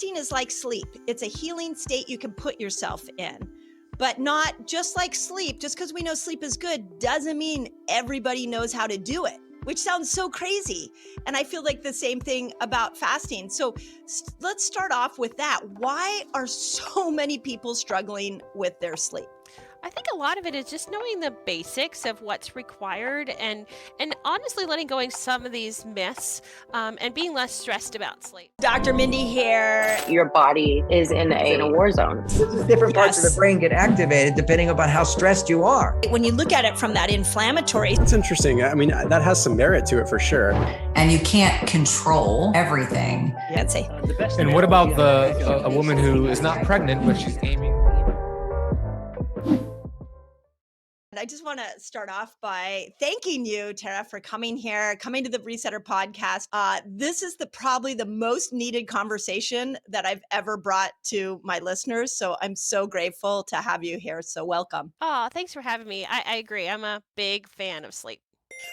Fasting is like sleep. It's a healing state you can put yourself in, but not just like sleep. Just because we know sleep is good doesn't mean everybody knows how to do it, which sounds so crazy. And I feel like the same thing about fasting. So let's start off with that. Why are so many people struggling with their sleep? I think a lot of it is just knowing the basics of what's required and honestly letting go of some of these myths and being less stressed about sleep. Dr. Mindy here. Your body is in a war zone. Different parts of Yes. the brain get activated depending upon how stressed you are. When you look at it from that inflammatory, It's interesting. I mean, that has some merit to it for sure. And you can't control everything. I'd say. And what about a woman who is not pregnant, but she's aiming? I just want to start off by thanking you, Tara, for coming here, coming to the Resetter podcast. This is probably the most needed conversation that I've ever brought to my listeners. So I'm so grateful to have you here. So welcome. Oh, thanks for having me. I agree. I'm a big fan of sleep.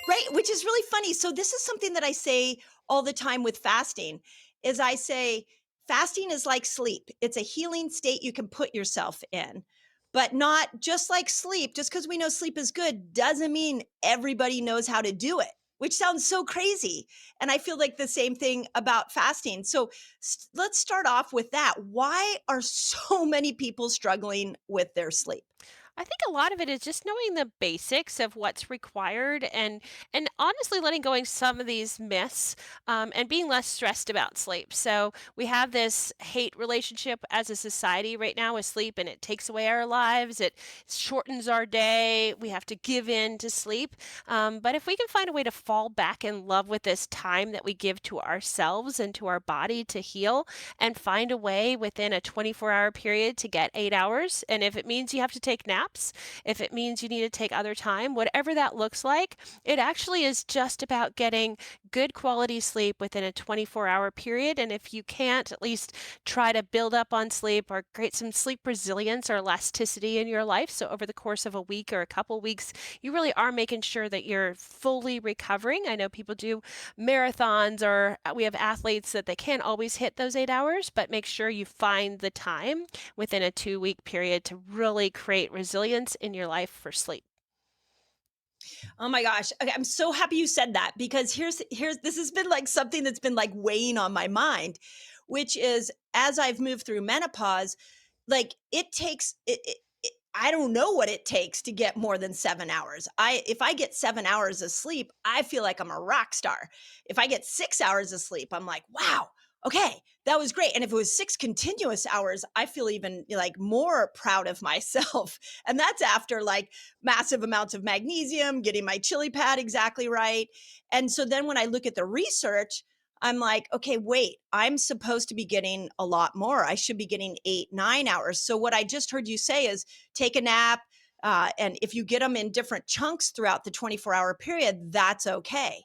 Right, which is really funny. So this is something that I say all the time with fasting, is I say fasting is like sleep. It's a healing state you can put yourself in, but not just like sleep. Just because we know sleep is good doesn't mean everybody knows how to do it, which sounds so crazy. And I feel like the same thing about fasting. So let's start off with that. Why are so many people struggling with their sleep? I think a lot of it is just knowing the basics of what's required and honestly letting go of some of these myths and being less stressed about sleep. So we have this hate relationship as a society right now with sleep, and it takes away our lives. It shortens our day. We have to give in to sleep. But if we can find a way to fall back in love with this time that we give to ourselves and to our body to heal, and find a way within a 24-hour period to get 8 hours, and if it means you have to take naps, if it means you need to take other time, whatever that looks like, it actually is just about getting good quality sleep within a 24-hour period. And if you can't, at least try to build up on sleep or create some sleep resilience or elasticity in your life. So over the course of a week or a couple weeks, you really are making sure that you're fully recovering. I know people do marathons, or we have athletes that they can't always hit those 8 hours, but make sure you find the time within a 2-week period to really create resilience in your life for sleep. Oh my gosh. Okay, I'm so happy you said that, because here's this has been like something that's been like weighing on my mind, which is, as I've moved through menopause, like it takes I don't know what it takes to get more than 7 hours. If I get 7 hours of sleep, I feel like I'm a rock star. If I get 6 hours of sleep, I'm like, wow, okay, that was great. And if it was 6 continuous hours, I feel even like more proud of myself. And that's after like massive amounts of magnesium, getting my chili pad exactly right. And so then when I look at the research, I'm like, okay, wait, I'm supposed to be getting a lot more. I should be getting 8, 9 hours. So what I just heard you say is take a nap. And if you get them in different chunks throughout the 24-hour period, that's okay.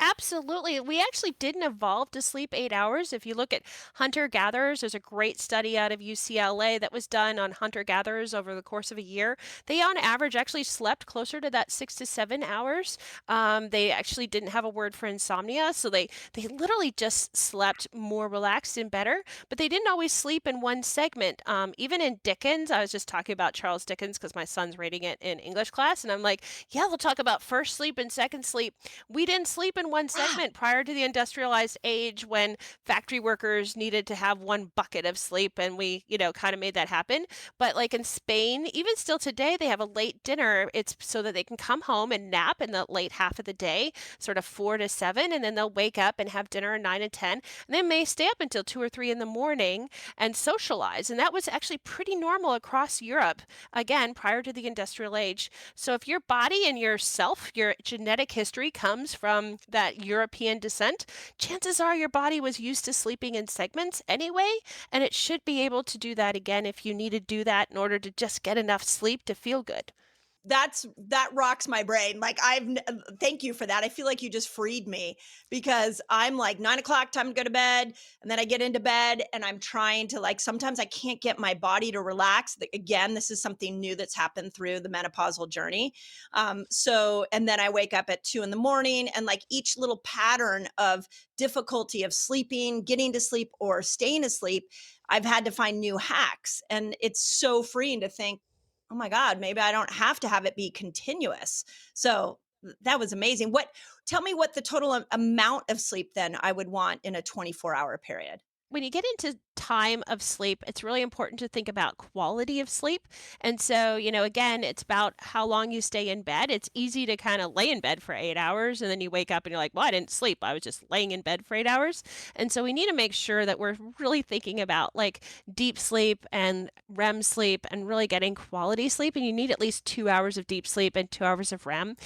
Absolutely. We actually didn't evolve to sleep 8 hours. If you look at hunter-gatherers, there's a great study out of UCLA that was done on hunter-gatherers over the course of a year. They, on average, actually slept closer to that 6 to 7 hours. They actually didn't have a word for insomnia, so they literally just slept more relaxed and better, but they didn't always sleep in one segment. Even in Dickens, I was just talking about Charles Dickens because my son's reading it in English class, and I'm like, yeah, we'll talk about first sleep and second sleep. We didn't sleep in one segment prior to the industrialized age when factory workers needed to have one bucket of sleep, and we, kind of made that happen. But like in Spain, even still today, they have a late dinner. It's so that they can come home and nap in the late half of the day, sort of 4 to 7, and then they'll wake up and have dinner at 9 and 10, and they may stay up until 2 or 3 in the morning and socialize. And that was actually pretty normal across Europe, again, prior to the industrial age. So if your body and yourself, your genetic history comes from that European descent, chances are your body was used to sleeping in segments anyway, and it should be able to do that again if you need to do that in order to just get enough sleep to feel good. that rocks my brain. Like thank you for that. I feel like you just freed me because I'm like 9 o'clock, time to go to bed, and then I get into bed and I'm trying to like sometimes I can't get my body to relax. Again, this is something new that's happened through the menopausal journey. So and then I wake up at 2 in the morning, and like each little pattern of difficulty of sleeping, getting to sleep, or staying asleep, I've had to find new hacks, and it's so freeing to think, oh my God, maybe I don't have to have it be continuous. So that was amazing. Tell me what the total amount of sleep then I would want in a 24-hour period. When you get into time of sleep, it's really important to think about quality of sleep. And so, again, it's about how long you stay in bed. It's easy to kind of lay in bed for 8 hours and then you wake up and you're like, well, I didn't sleep. I was just laying in bed for 8 hours. And so we need to make sure that we're really thinking about like deep sleep and REM sleep and really getting quality sleep. And you need at least 2 hours of deep sleep and 2 hours of REM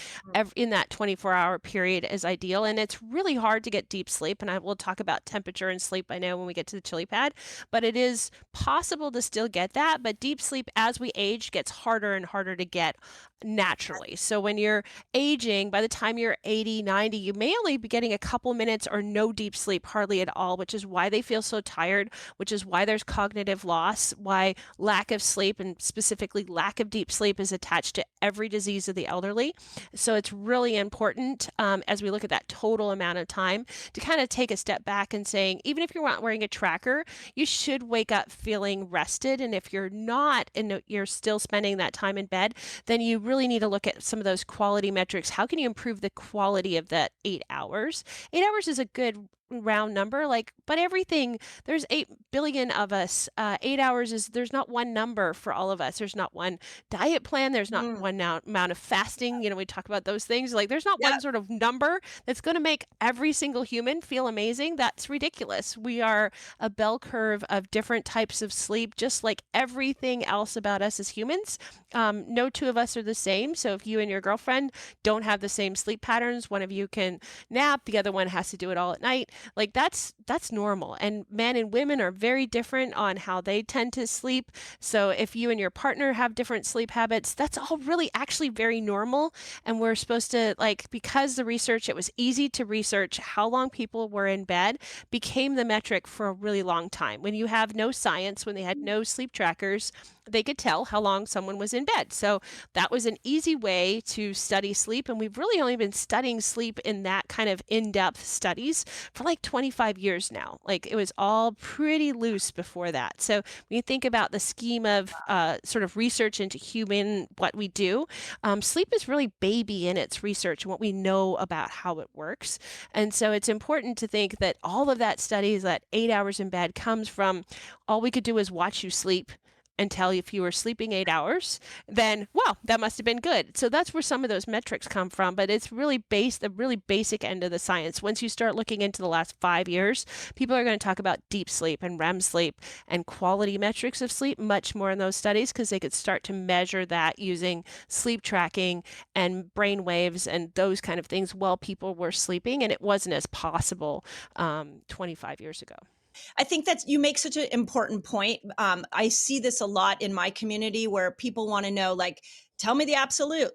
in that 24-hour period is ideal. And it's really hard to get deep sleep. And I will talk about temperature and sleep, I know, when we get to the chili pad, but it is possible to still get that. But deep sleep as we age gets harder and harder to get naturally. So when you're aging, by the time you're 80, 90, you may only be getting a couple minutes or no deep sleep, hardly at all, which is why they feel so tired, which is why there's cognitive loss, why lack of sleep and specifically lack of deep sleep is attached to every disease of the elderly. So it's really important as we look at that total amount of time to kind of take a step back and saying, even if you're not wearing a tracker, you should wake up feeling rested. And if you're not and you're still spending that time in bed, then you really need to look at some of those quality metrics. How can you improve the quality of that 8 hours? 8 hours is a good round number, but everything, there's 8 billion of us. 8 hours there's not one number for all of us. There's not one diet plan. There's not one amount of fasting. We talk about those things. Like there's not one sort of number that's going to make every single human feel amazing. That's ridiculous. We are a bell curve of different types of sleep, just like everything else about us as humans. No two of us are the same. So if you and your girlfriend don't have the same sleep patterns, one of you can nap, the other one has to do it all at night. Like that's normal. And men and women are very different on how they tend to sleep. So if you and your partner have different sleep habits, that's all really actually very normal. And we're supposed to because the research, it was easy to research how long people were in bed became the metric for a really long time. When you have no science, when they had no sleep trackers, they could tell how long someone was in bed. So that was an easy way to study sleep. And we've really only been studying sleep in that kind of in-depth studies for 25 years now. It was all pretty loose before that. So when you think about the scheme of sort of research into what we do, sleep is really baby in its research and what we know about how it works. And so it's important to think that all of that studies, that 8 hours in bed comes from all we could do is watch you sleep and tell you if you were sleeping 8 hours, then, well, that must have been good. So that's where some of those metrics come from, but it's really the really basic end of the science. Once you start looking into the last 5 years, people are going to talk about deep sleep and REM sleep and quality metrics of sleep much more in those studies because they could start to measure that using sleep tracking and brain waves and those kind of things while people were sleeping, and it wasn't as possible 25 years ago. I think that you make such an important point. I see this a lot in my community where people want to know, tell me the absolute,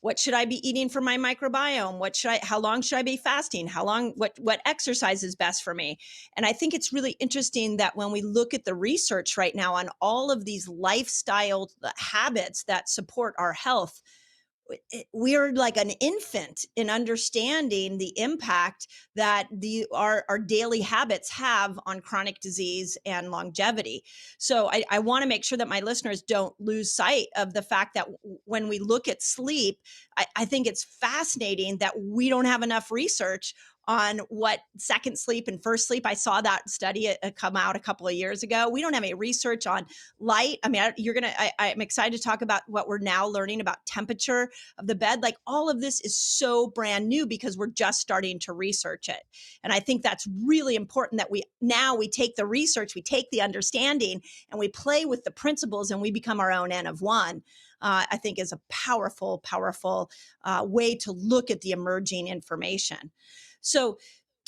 what should I be eating for my microbiome? How long should I be fasting? What exercise is best for me? And I think it's really interesting that when we look at the research right now on all of these lifestyle habits that support our health, we are like an infant in understanding the impact that our daily habits have on chronic disease and longevity. So I want to make sure that my listeners don't lose sight of the fact that when we look at sleep, I think it's fascinating that we don't have enough research on what second sleep and first sleep. I saw that study come out a couple of years ago. We don't have any research on light. I mean, I'm excited to talk about what we're now learning about temperature of the bed. All of this is so brand new because we're just starting to research it. And I think that's really important that we take the research, we take the understanding, and we play with the principles, and we become our own N of one. I think is a powerful, powerful way to look at the emerging information. So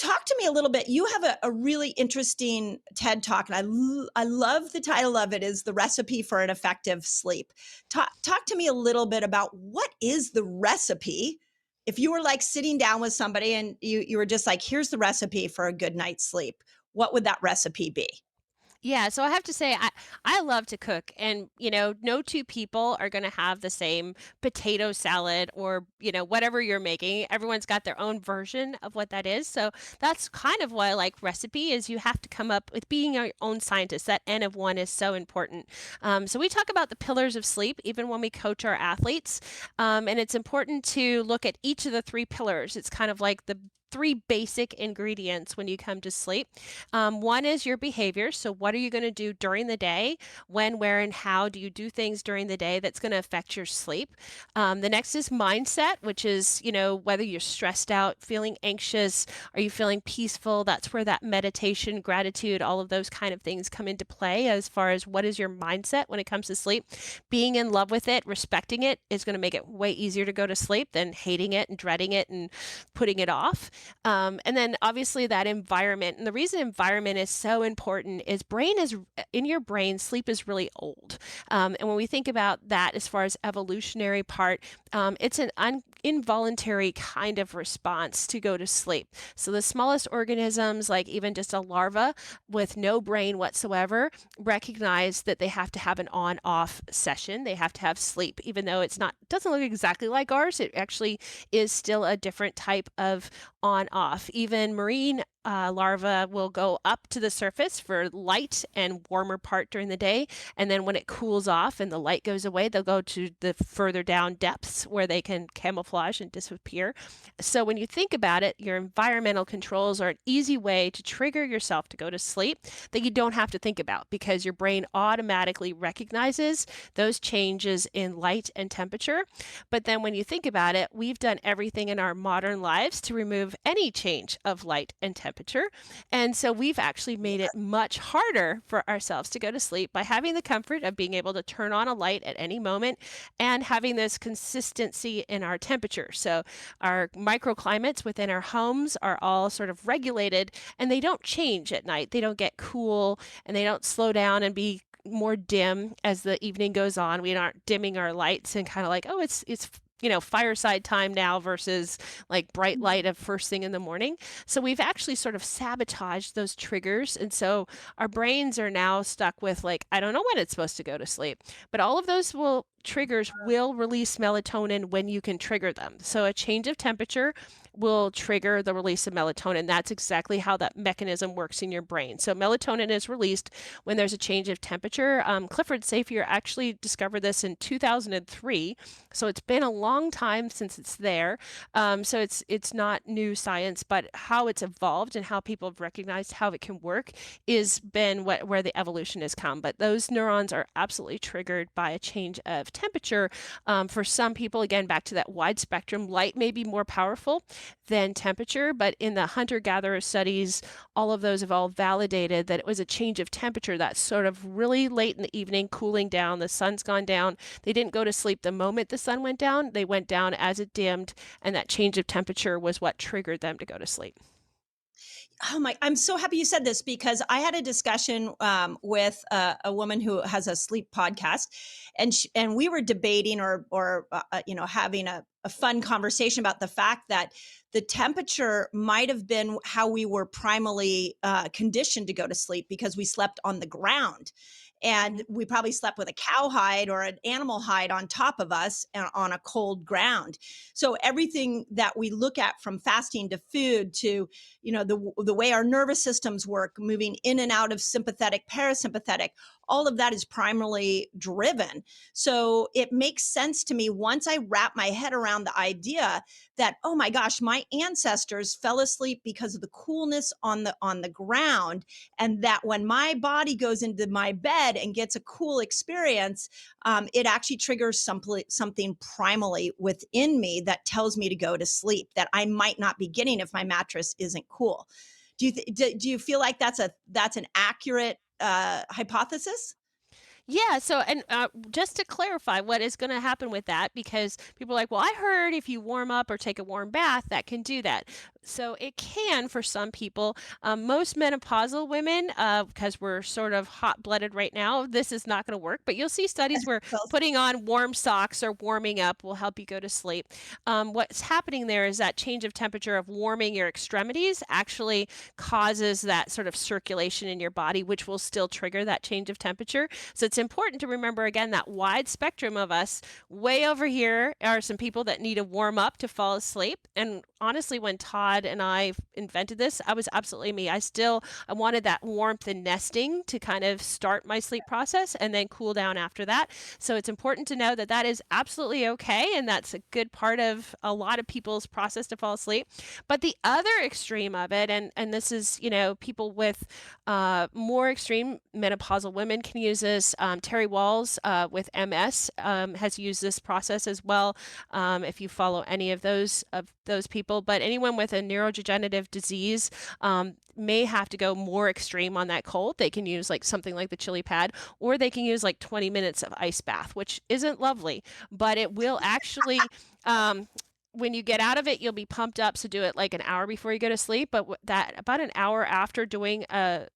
talk to me a little bit. You have a really interesting TED talk, and I love the title of it is The Recipe for an Effective Sleep. Talk to me a little bit about what is the recipe. If you were like sitting down with somebody and you were just like, here's the recipe for a good night's sleep, what would that recipe be? Yeah, so I have to say I love to cook, and no two people are going to have the same potato salad or, whatever you're making. Everyone's got their own version of what that is. So that's kind of why I like recipe is you have to come up with being your own scientist. That N of one is so important. So we talk about the pillars of sleep even when we coach our athletes. And it's important to look at each of the three pillars. It's kind of like the three basic ingredients when you come to sleep. One is your behavior. So, what are you going to do during the day? When, where, and how do you do things during the day that's going to affect your sleep? The next is mindset, which is, whether you're stressed out, feeling anxious, are you feeling peaceful? That's where that meditation, gratitude, all of those kind of things come into play as far as what is your mindset when it comes to sleep. Being in love with it, respecting it is going to make it way easier to go to sleep than hating it and dreading it and putting it off. And then obviously that environment. And the reason environment is so important is in your brain, sleep is really old. And when we think about that as far as evolutionary part, it's an involuntary kind of response to go to sleep. So the smallest organisms, like even just a larva with no brain whatsoever, recognize that they have to have an on-off session. They have to have sleep, even though doesn't look exactly like ours. It actually is still a different type of on-off. Even marine larvae will go up to the surface for light and warmer part during the day. And then when it cools off and the light goes away, they'll go to the further down depths where they can camouflage and disappear. So when you think about it, your environmental controls are an easy way to trigger yourself to go to sleep that you don't have to think about because your brain automatically recognizes those changes in light and temperature. But then when you think about it, we've done everything in our modern lives to remove any change of light and temperature. And so we've actually made it much harder for ourselves to go to sleep by having the comfort of being able to turn on a light at any moment and having this consistency in our temperature. So our microclimates within our homes are all sort of regulated and they don't change at night. They don't get cool and they don't slow down and be more dim as the evening goes on. We aren't dimming our lights and kind of like, oh, it's fireside time now versus like bright light of first thing in the morning. So we've actually sort of sabotaged those triggers. And so our brains are now stuck with like, I don't know when it's supposed to go to sleep, but all of those triggers will release melatonin when you can trigger them. So a change of temperature will trigger the release of melatonin. That's exactly how that mechanism works in your brain. So melatonin is released when there's a change of temperature. Clifford Safier actually discovered this in 2003. So it's been a long time since it's there. So it's not new science, but how it's evolved and how people have recognized how it can work is been where the evolution has come. But those neurons are absolutely triggered by a change of temperature. For some people, again, back to that wide spectrum, light may be more powerful than temperature, but in the hunter-gatherer studies, all of those have all validated that it was a change of temperature that's sort of really late in the evening, cooling down, the sun's gone down. They didn't go to sleep the moment the sun went down. They went down as it dimmed, and that change of temperature was what triggered them to go to sleep. I'm so happy you said this because I had a discussion with a woman who has a sleep podcast, and we were debating or having a fun conversation about the fact that the temperature might have been how we were primally conditioned to go to sleep because we slept on the ground. And we probably slept with a cowhide or an animal hide on top of us on a cold ground. So everything that we look at from fasting to food to, the way our nervous systems work, moving in and out of sympathetic, parasympathetic, all of that is primarily driven. So it makes sense to me once I wrap my head around the idea that, oh my gosh, my ancestors fell asleep because of the coolness on the ground, and that when my body goes into my bed and gets a cool experience, it actually triggers something primally within me that tells me to go to sleep that I might not be getting if my mattress isn't cool. Do you feel like that's an accurate hypothesis? Yeah. So, and just to clarify what is going to happen with that, because people are like, well, I heard if you warm up or take a warm bath, that can do that. So it can for some people. Most menopausal women, because we're sort of hot-blooded right now, this is not going to work. But you'll see studies where Well, putting on warm socks or warming up will help you go to sleep. What's happening there is that change of temperature of warming your extremities actually causes that sort of circulation in your body, which will still trigger that change of temperature. So it's important to remember, again, that wide spectrum of us. Way over here are some people that need to warm up to fall asleep. And honestly, when Todd and I invented this, I was absolutely me. I wanted that warmth and nesting to kind of start my sleep process and then cool down after that. So it's important to know that that is absolutely okay. And that's a good part of a lot of people's process to fall asleep. But the other extreme of it, and this is, people with more extreme menopausal women can use this. Terry Walls with MS has used this process as well. If you follow any of those people, but anyone with a neurodegenerative disease may have to go more extreme on that cold. They can use like something like the chili pad, or they can use like 20 minutes of ice bath, which isn't lovely, but it will actually when you get out of it, you'll be pumped up. So do it like an hour before you go to sleep. But that about an hour after doing a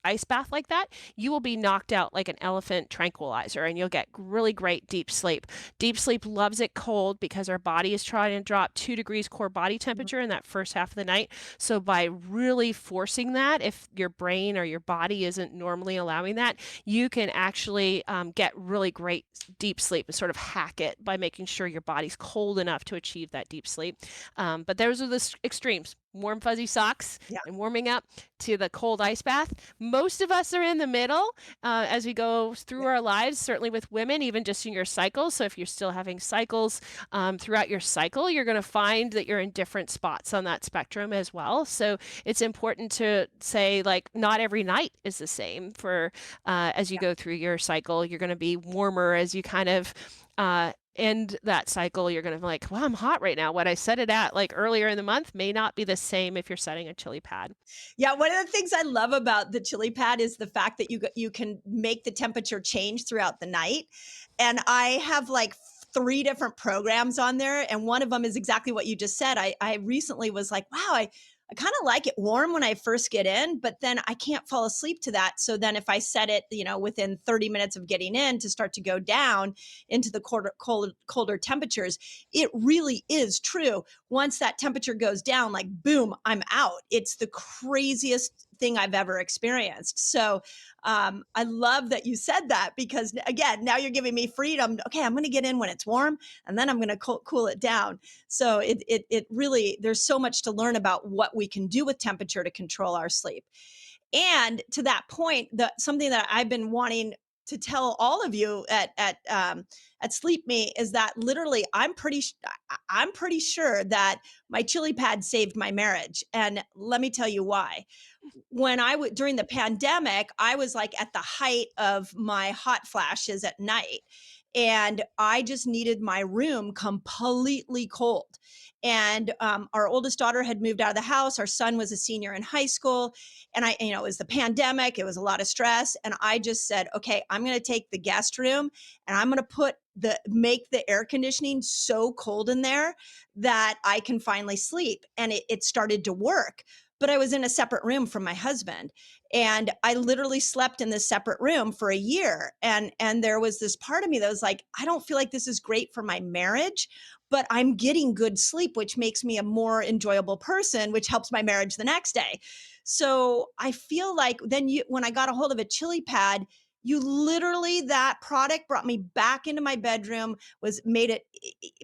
ice bath like that, you will be knocked out like an elephant tranquilizer, and you'll get really great deep sleep. Deep sleep loves it cold because our body is trying to drop 2 degrees core body temperature in that first half of the night. So by really forcing that, if your brain or your body isn't normally allowing that, you can actually get really great deep sleep and sort of hack it by making sure your body's cold enough to achieve that deep sleep. But those are the extremes. Warm fuzzy socks and warming up to the cold ice bath. Most of us are in the middle as we go through our lives, certainly with women, even just in your cycles. So if you're still having cycles throughout your cycle, you're going to find that you're in different spots on that spectrum as well. So it's important to say, like, not every night is the same for as you go through your cycle. You're going to be warmer as you kind of end that cycle. You're going to be like, well, I'm hot right now. What I set it at like earlier in the month may not be the same if you're setting a chili pad. Yeah, one of the things I love about the chili pad is the fact that you can make the temperature change throughout the night. And I have like 3 different programs on there, and one of them is exactly what you just said. I recently was like, wow, I kind of like it warm when I first get in, but then I can't fall asleep to that. So then if I set it, within 30 minutes of getting in to start to go down into the colder temperatures, it really is true. Once that temperature goes down, like boom, I'm out. It's the craziest thing I've ever experienced. So I love that you said that, because again, now you're giving me freedom. Okay, I'm going to get in when it's warm, and then I'm going to cool it down. So it really, there's so much to learn about what we can do with temperature to control our sleep. And to that point, something that I've been wanting to tell all of you at Sleep Me is that literally I'm pretty sure that my chili pad saved my marriage, and let me tell you why. When during the pandemic, I was like at the height of my hot flashes at night, and I just needed my room completely cold. And our oldest daughter had moved out of the house. Our son was a senior in high school, and it was the pandemic. It was a lot of stress, and I just said, okay, I'm going to take the guest room, and I'm going to make the air conditioning so cold in there that I can finally sleep. And it started to work. But I was in a separate room from my husband, and I literally slept in this separate room for a year. And there was this part of me that was like, I don't feel like this is great for my marriage, but I'm getting good sleep, which makes me a more enjoyable person, which helps my marriage the next day. So I feel like then when I got a hold of a chili pad, that product brought me back into my bedroom, made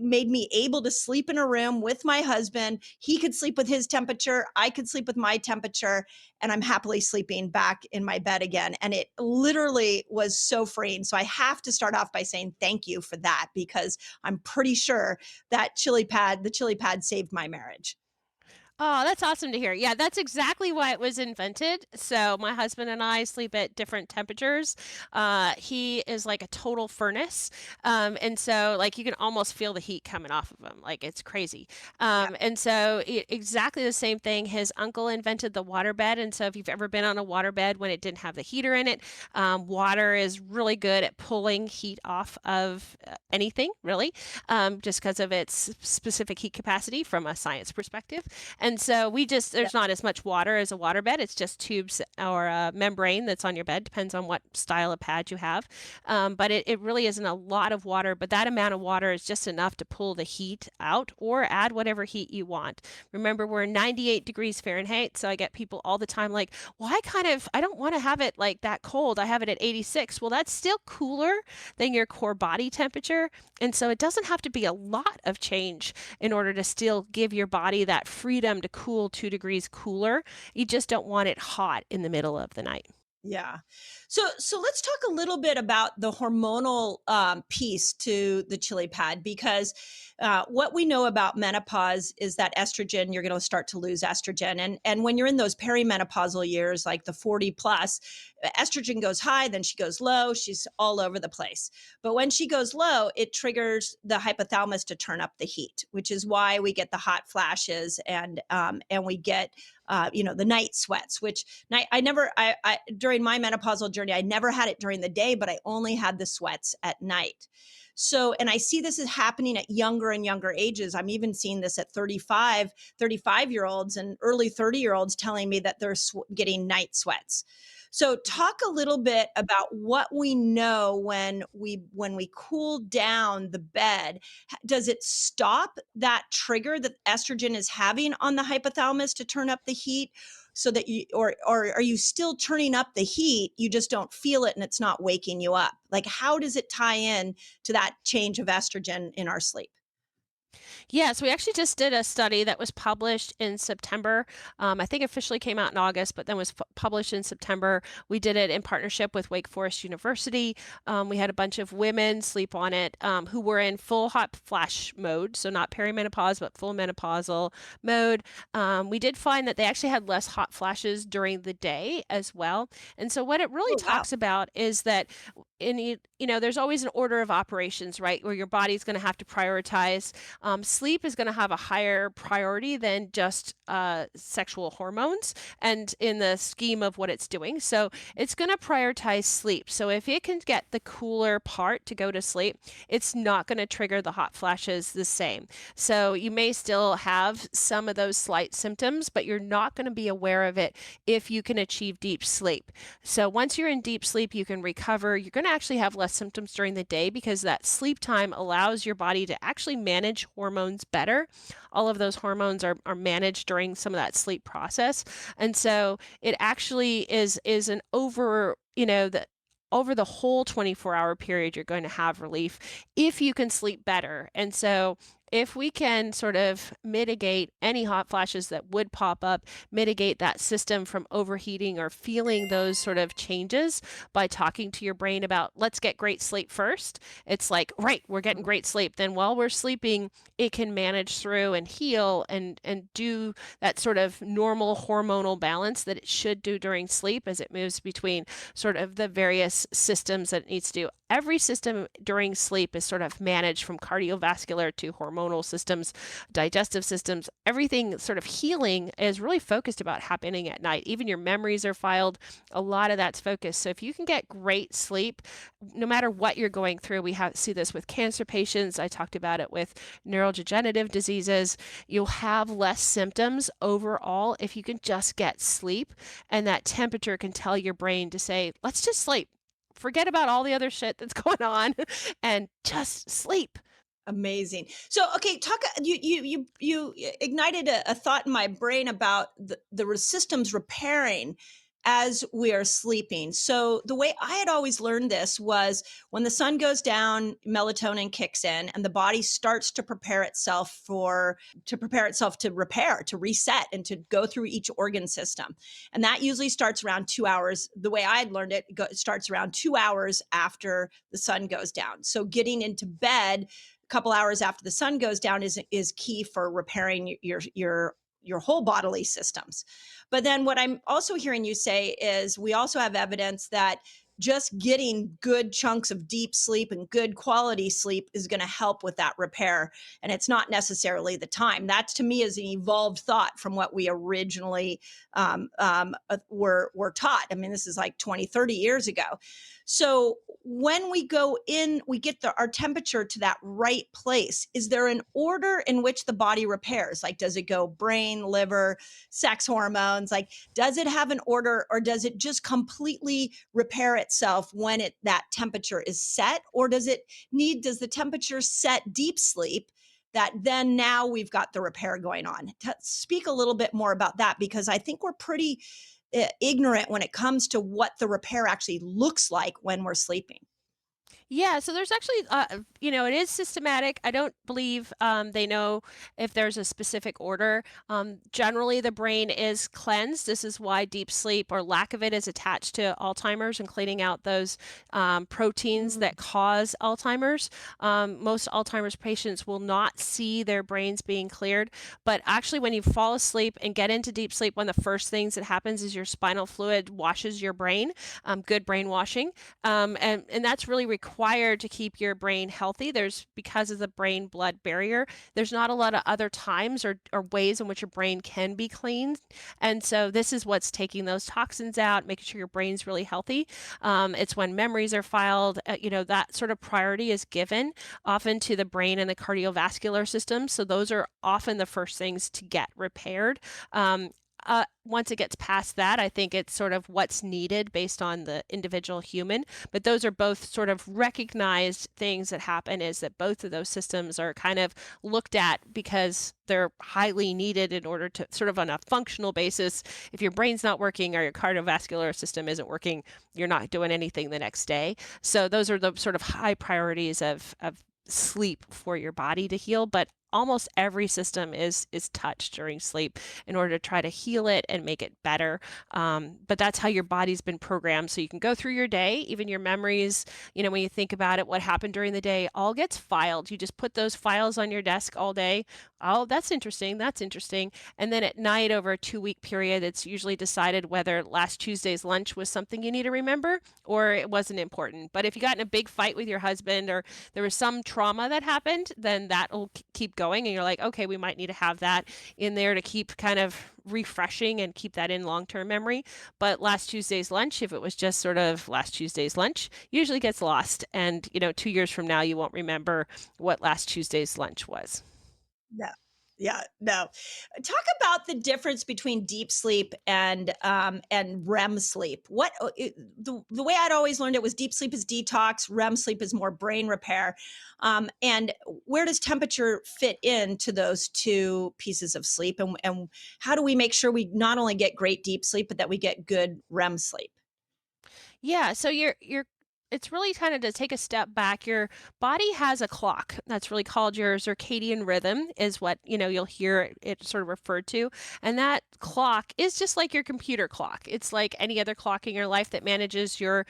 me able to sleep in a room with my husband. He could sleep with his temperature, I could sleep with my temperature, and I'm happily sleeping back in my bed again. And it literally was so freeing. So I have to start off by saying thank you for that, because I'm pretty sure that the chili pad saved my marriage. Oh, that's awesome to hear. Yeah, that's exactly why it was invented. So my husband and I sleep at different temperatures. He is like a total furnace. And so like you can almost feel the heat coming off of him. Like it's crazy. And so exactly the same thing. His uncle invented the waterbed. And so if you've ever been on a waterbed when it didn't have the heater in it, water is really good at pulling heat off of anything, really, just because of its specific heat capacity from a science perspective. And so there's not as much water as a waterbed. It's just tubes or a membrane that's on your bed, depends on what style of pad you have. But it really isn't a lot of water, but that amount of water is just enough to pull the heat out or add whatever heat you want. Remember, we're 98 degrees Fahrenheit, so I get people all the time like, well, I don't want to have it like that cold. I have it at 86. Well, that's still cooler than your core body temperature. And so it doesn't have to be a lot of change in order to still give your body that freedom to cool 2 degrees cooler. You just don't want it hot in the middle of the night. Yeah. So let's talk a little bit about the hormonal piece to the chili pad, because what we know about menopause is that estrogen, you're going to start to lose estrogen. And when you're in those perimenopausal years, like the 40 plus, estrogen goes high, then she goes low. She's all over the place. But when she goes low, it triggers the hypothalamus to turn up the heat, which is why we get the hot flashes and we get the night sweats, which I during my menopausal journey, I never had it during the day, but I only had the sweats at night. So, and I see this is happening at younger and younger ages. I'm even seeing this at 35-year-olds and early 30-year-olds telling me that they're getting night sweats. So talk a little bit about what we know when we cool down the bed. Does it stop that trigger that estrogen is having on the hypothalamus to turn up the heat, so that or are you still turning up the heat, you just don't feel it and it's not waking you up? Like, how does it tie in to that change of estrogen in our sleep? Yes, we actually just did a study that was published in September. I think officially came out in August, but then was published in September. We did it in partnership with Wake Forest University. We had a bunch of women sleep on it who were in full hot flash mode, so not perimenopause, but full menopausal mode. We did find that they actually had less hot flashes during the day as well. And so what it really Oh, wow. talks about is that there's always an order of operations, right? Where your body's going to have to prioritize. Sleep is going to have a higher priority than just sexual hormones and in the scheme of what it's doing. So it's going to prioritize sleep. So if it can get the cooler part to go to sleep, it's not going to trigger the hot flashes the same. So you may still have some of those slight symptoms, but you're not going to be aware of it if you can achieve deep sleep. So once you're in deep sleep, you can recover. You're going to actually have less symptoms during the day because that sleep time allows your body to actually manage hormones better. All of those hormones are managed during some of that sleep process. And so it actually is an over the whole 24-hour period, you're going to have relief if you can sleep better. And so if we can sort of mitigate any hot flashes that would pop up, mitigate that system from overheating or feeling those sort of changes by talking to your brain about, let's get great sleep first. It's like, right, we're getting great sleep. Then while we're sleeping, it can manage through and heal and do that sort of normal hormonal balance that it should do during sleep as it moves between sort of the various systems that it needs to do. Every system during sleep is sort of managed, from cardiovascular to hormonal systems, digestive systems. Everything sort of healing is really focused about happening at night. Even your memories are filed. A lot of that's focused. So if you can get great sleep, no matter what you're going through, see this with cancer patients. I talked about it with neurodegenerative diseases. You'll have less symptoms overall if you can just get sleep, and that temperature can tell your brain to say, let's just sleep. Forget about all the other shit that's going on and just sleep. Amazing. So, okay, you ignited a thought in my brain about the systems repairing as we are sleeping. So the way I had always learned this was when the sun goes down, melatonin kicks in, and the body starts to prepare itself to repair, to reset, and to go through each organ system. And that usually starts around 2 hours. The way I had learned it, starts around 2 hours after the sun goes down. So getting into bed a couple hours after the sun goes down is key for repairing your whole bodily systems. But then what I'm also hearing you say is we also have evidence that just getting good chunks of deep sleep and good quality sleep is going to help with that repair. And it's not necessarily the time. That to me is an evolved thought from what we originally were taught. I mean, this is like 20, 30 years ago. So when we go in, we get our temperature to that right place. Is there an order in which the body repairs? Like, does it go brain, liver, sex hormones? Like, does it have an order, or does it just completely repair itself when that temperature is set? Or does the temperature set deep sleep, that then now we've got the repair going on? Speak a little bit more about that, because I think we're pretty ignorant when it comes to what the repair actually looks like when we're sleeping. Yeah, so there's actually, it is systematic. I don't believe they know if there's a specific order. Generally, the brain is cleansed. This is why deep sleep or lack of it is attached to Alzheimer's and cleaning out those proteins that cause Alzheimer's. Most Alzheimer's patients will not see their brains being cleared, but actually, when you fall asleep and get into deep sleep, one of the first things that happens is your spinal fluid washes your brain, good brainwashing, and that's really required to keep your brain healthy. Because of the brain blood barrier, there's not a lot of other times or ways in which your brain can be cleaned. And so this is what's taking those toxins out, making sure your brain's really healthy. It's when memories are filed, that sort of priority is given often to the brain and the cardiovascular system. So those are often the first things to get repaired. Once it gets past that, I think it's sort of what's needed based on the individual human. But those are both sort of recognized things that happen, is that both of those systems are kind of looked at because they're highly needed in order to sort of on a functional basis. If your brain's not working or your cardiovascular system isn't working, you're not doing anything the next day. So those are the sort of high priorities of sleep for your body to heal. But almost every system is touched during sleep in order to try to heal it and make it better. But that's how your body's been programmed. So you can go through your day, even your memories, when you think about it, what happened during the day, all gets filed. You just put those files on your desk all day. Oh, that's interesting. That's interesting. And then at night, over a 2-week period, it's usually decided whether last Tuesday's lunch was something you need to remember or it wasn't important. But if you got in a big fight with your husband or there was some trauma that happened, then that'll keep going. And you're like, okay, we might need to have that in there to keep kind of refreshing and keep that in long-term memory. But last Tuesday's lunch, if it was just sort of last Tuesday's lunch, usually gets lost. And, 2 years from now, you won't remember what last Tuesday's lunch was. No. Yeah, no. Talk about the difference between deep sleep and REM sleep. The way I'd always learned it was deep sleep is detox, REM sleep is more brain repair. And where does temperature fit into those two pieces of sleep? And how do we make sure we not only get great deep sleep, but that we get good REM sleep? Yeah, so it's really kind of to take a step back. Your body has a clock that's really called your circadian rhythm, is what you'll hear it sort of referred to. And that clock is just like your computer clock. It's like any other clock in your life that manages your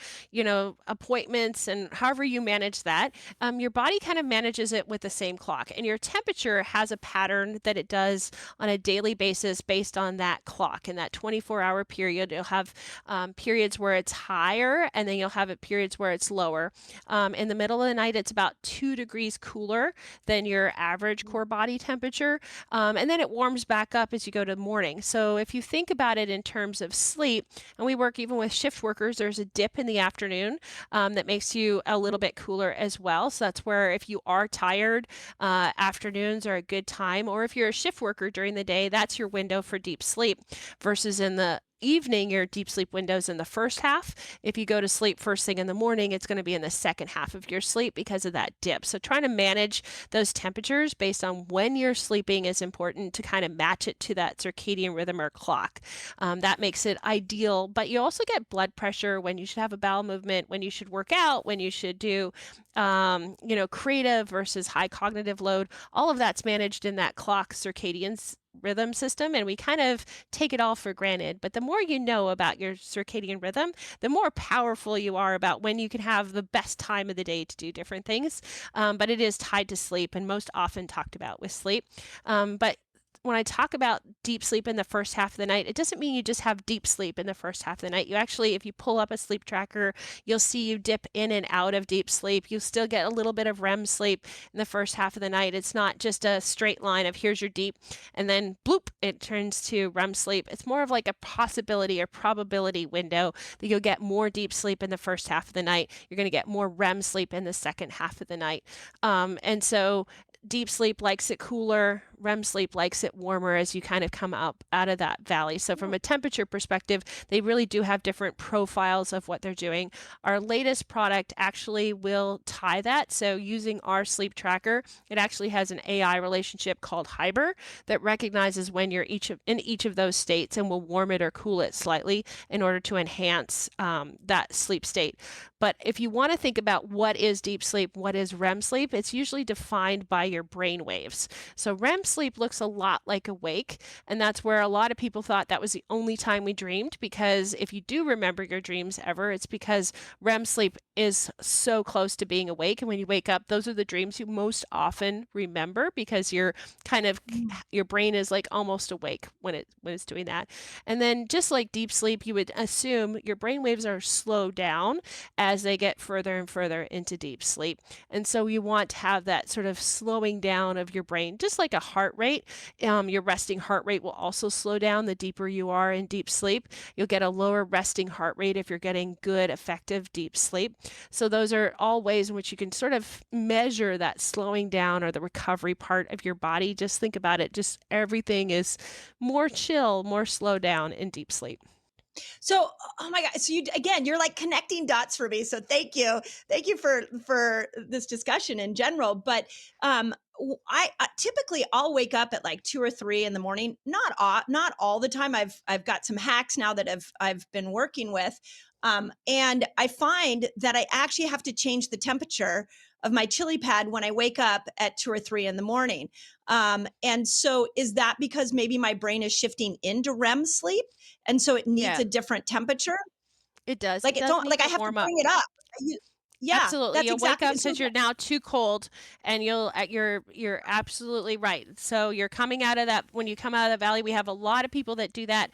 appointments and however you manage that. Your body kind of manages it with the same clock, and your temperature has a pattern that it does on a daily basis based on that clock. In that 24-hour period, you'll have periods where it's higher, and then you'll have periods where it's lower. In the middle of the night, it's about 2 degrees cooler than your average core body temperature. And then it warms back up as you go to the morning. So if you think about it in terms of sleep, and we work even with shift workers, there's a dip in the afternoon that makes you a little bit cooler as well. So that's where if you are tired, afternoons are a good time. Or if you're a shift worker during the day, that's your window for deep sleep, versus in the evening, your deep sleep window's in the first half. If you go to sleep first thing in the morning, it's going to be in the second half of your sleep because of that dip. So trying to manage those temperatures based on when you're sleeping is important to kind of match it to that circadian rhythm or clock. That makes it ideal, but you also get blood pressure, when you should have a bowel movement, when you should work out, when you should do creative versus high cognitive load. All of that's managed in that clock circadian rhythm system, and we kind of take it all for granted. But the more you know about your circadian rhythm, the more powerful you are about when you can have the best time of the day to do different things. But it is tied to sleep, and most often talked about with sleep. But when I talk about deep sleep in the first half of the night, it doesn't mean you just have deep sleep in the first half of the night. You actually, if you pull up a sleep tracker, you'll see you dip in and out of deep sleep. You still get a little bit of REM sleep in the first half of the night. It's not just a straight line of here's your deep and then bloop, it turns to REM sleep. It's more of like a possibility or probability window that you'll get more deep sleep in the first half of the night. You're going to get more REM sleep in the second half of the night. And so deep sleep likes it cooler. REM sleep likes it warmer as you kind of come up out of that valley. So from a temperature perspective, they really do have different profiles of what they're doing. Our latest product actually will tie that. So using our sleep tracker, it actually has an AI relationship called Hyper that recognizes when you're in each of those states and will warm it or cool it slightly in order to enhance that sleep state. But if you want to think about what is deep sleep, what is REM sleep, it's usually defined by your brain waves. So REM sleep looks a lot like awake, and that's where a lot of people thought that was the only time we dreamed, because if you do remember your dreams ever, it's because REM sleep is so close to being awake, and when you wake up, those are the dreams you most often remember because you're kind of your brain is like almost awake when it's doing that. And then just like deep sleep, you would assume your brain waves are slowed down as they get further and further into deep sleep. And so you want to have that sort of slowing down of your brain, just like a heart rate. Your resting heart rate will also slow down the deeper you are in deep sleep. You'll get a lower resting heart rate if you're getting good, effective deep sleep. So those are all ways in which you can sort of measure that slowing down or the recovery part of your body. Just think about it. Just everything is more chill, more slow down in deep sleep. So, oh my God. So you're like connecting dots for me. So thank you. Thank you for this discussion in general. But I typically I'll wake up at like 2 or 3 in the morning. Not all the time. I've got some hacks now that I've been working with. And I find that I actually have to change the temperature of my chili pad when I wake up at 2 or 3 in the morning. And so is that because maybe my brain is shifting into REM sleep? And so it needs Yeah, a different temperature? it does. Like It it does don't need like I to have to warm up. bring it up. Yeah, Absolutely. that's You'll wake exactly up so because you're now too cold and you're absolutely right. So you're coming out of that when you come out of the valley, we have a lot of people that do that.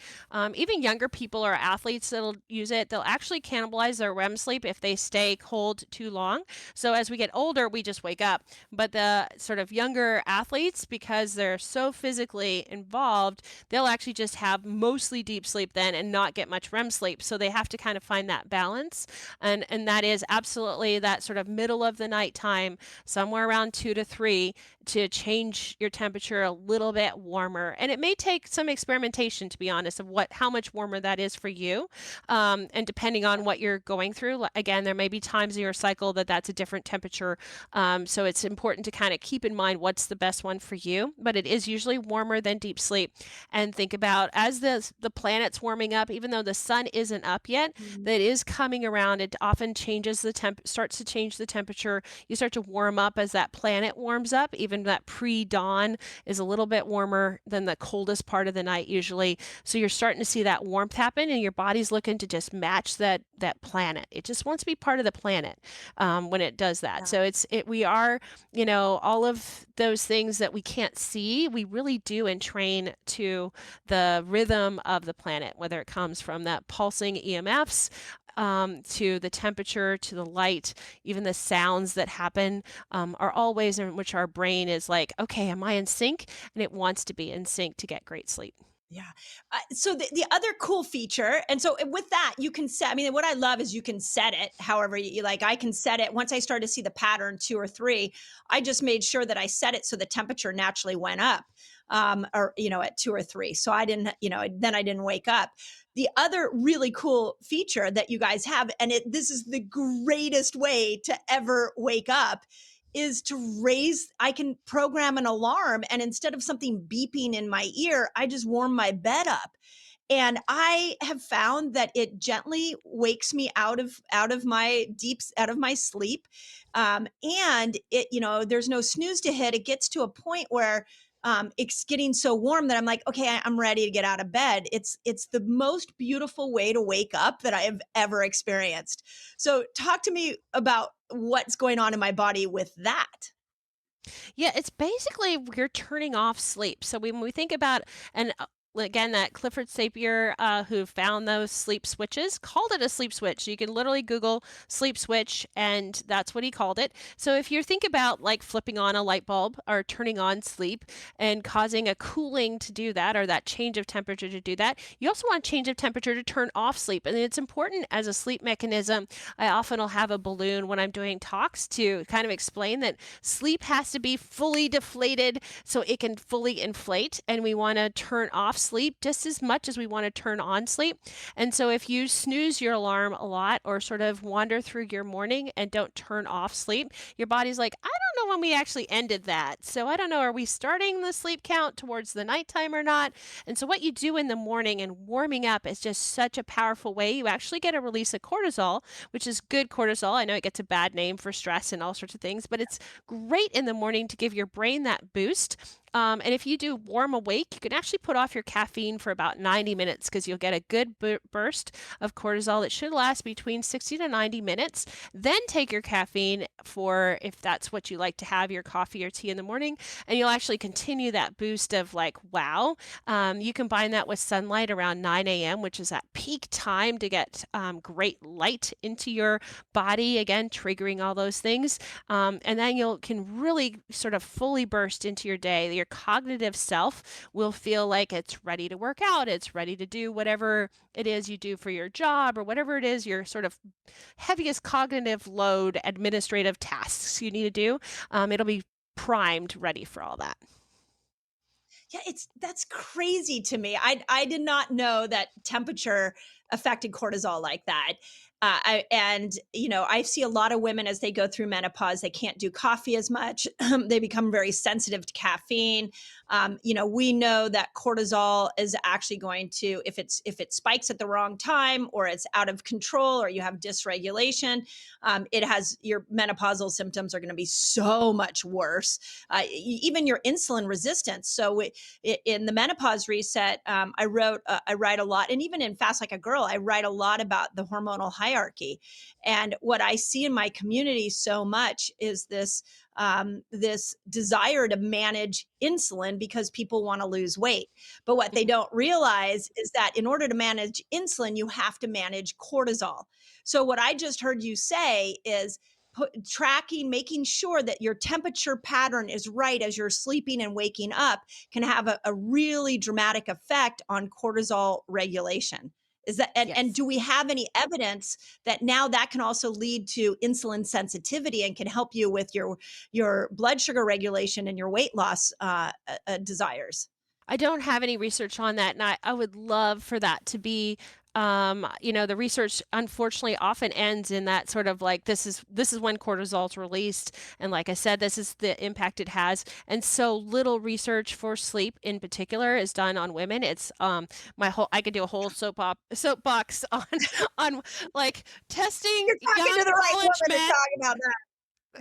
Even younger people or athletes that'll use it, they'll actually cannibalize their REM sleep if they stay cold too long. So as we get older, we just wake up. But the sort of younger athletes, because they're so physically involved, they'll actually just have mostly deep sleep then and not get much REM sleep. So they have to kind of find that balance. And that is absolutely that sort of middle of the night time, somewhere around 2 to 3, to change your temperature a little bit warmer. And it may take some experimentation, to be honest, of how much warmer that is for you. And depending on what you're going through, again, there may be times in your cycle that's a different temperature. So it's important to kind of keep in mind what's the best one for you. But it is usually warmer than deep sleep. And think about as the planet's warming up, even though the sun isn't up yet, that is coming around. It often starts to change the temperature. You start to warm up as that planet warms up. Even that pre-dawn is a little bit warmer than the coldest part of the night usually. So you're starting to see that warmth happen, and your body's looking to just match that planet. It just wants to be part of the planet when it does that. So we are, all of those things that we can't see, we really do entrain to the rhythm of the planet, whether it comes from that pulsing EMFs, to the temperature, to the light, even the sounds that happen, are all ways in which our brain is like, okay, am I in sync? And it wants to be in sync to get great sleep. Yeah. So the other cool feature, and so with that, you can set, I mean, what I love is you can set it however you like. I can set it. Once I started to see the pattern 2 or 3, I just made sure that I set it so the temperature naturally went up, at 2 or 3. So I didn't, then I didn't wake up. The other really cool feature that you guys have, and this is the greatest way to ever wake up, is I can program an alarm, and instead of something beeping in my ear, I just warm my bed up. And I have found that it gently wakes me out of my sleep. And there's no snooze to hit. It gets to a point where it's getting so warm that I'm like, okay, I'm ready to get out of bed. It's the most beautiful way to wake up that I have ever experienced. So talk to me about what's going on in my body with that. Yeah, it's basically we're turning off sleep. So when we think about, and again, that Clifford Sapir, who found those sleep switches, called it a sleep switch. You can literally Google sleep switch, and that's what he called it. So if you think about like flipping on a light bulb or turning on sleep and causing a cooling to do that, or that change of temperature to do that, you also want change of temperature to turn off sleep. And it's important as a sleep mechanism. I often will have a balloon when I'm doing talks to kind of explain that sleep has to be fully deflated so it can fully inflate. And we want to turn off sleep just as much as we want to turn on sleep. And so if you snooze your alarm a lot or sort of wander through your morning and don't turn off sleep, your body's like, I don't know when we actually ended that. So I don't know, are we starting the sleep count towards the nighttime or not? And so what you do in the morning and warming up is just such a powerful way. You actually get a release of cortisol, which is good cortisol. I know it gets a bad name for stress and all sorts of things, but it's great in the morning to give your brain that boost. And if you do warm awake, you can actually put off your caffeine for about 90 minutes because you'll get a good burst of cortisol that should last between 60 to 90 minutes. Then take your caffeine for, if that's what you like to have, your coffee or tea in the morning, and you'll actually continue that boost of like, wow. You combine that with sunlight around 9 a.m., which is that peak time to get great light into your body, again, triggering all those things. And then you can really sort of fully burst into your day. Your cognitive self will feel like it's ready to work out. It's ready to do whatever it is you do for your job or whatever it is your sort of heaviest cognitive load administrative tasks you need to do. It'll be primed, ready for all that. Yeah, that's crazy to me. I did not know that temperature affected cortisol like that. I see a lot of women as they go through menopause, they can't do coffee as much. They become very sensitive to caffeine. We know that cortisol is actually going to, if it spikes at the wrong time or it's out of control or you have dysregulation, it has your menopausal symptoms are going to be so much worse. Even your insulin resistance. So in the menopause reset, I write a lot, and even in Fast Like a Girl, I write a lot about the hormonal hierarchy. And what I see in my community so much is this desire to manage insulin because people want to lose weight. But what they don't realize is that in order to manage insulin, you have to manage cortisol. So what I just heard you say is tracking, making sure that your temperature pattern is right as you're sleeping and waking up can have a really dramatic effect on cortisol regulation. Is that, and Yes. do we have any evidence that now that can also lead to insulin sensitivity and can help you with your blood sugar regulation and your weight loss desires? I don't have any research on that, and I would love for that to be, the research unfortunately often ends in that sort of like this is when cortisol is released, and like I said, this is the impact it has, and so little research for sleep in particular is done on women. It's I could do a whole soapbox on like testing You're talking young to the right woman college to men. talk about that.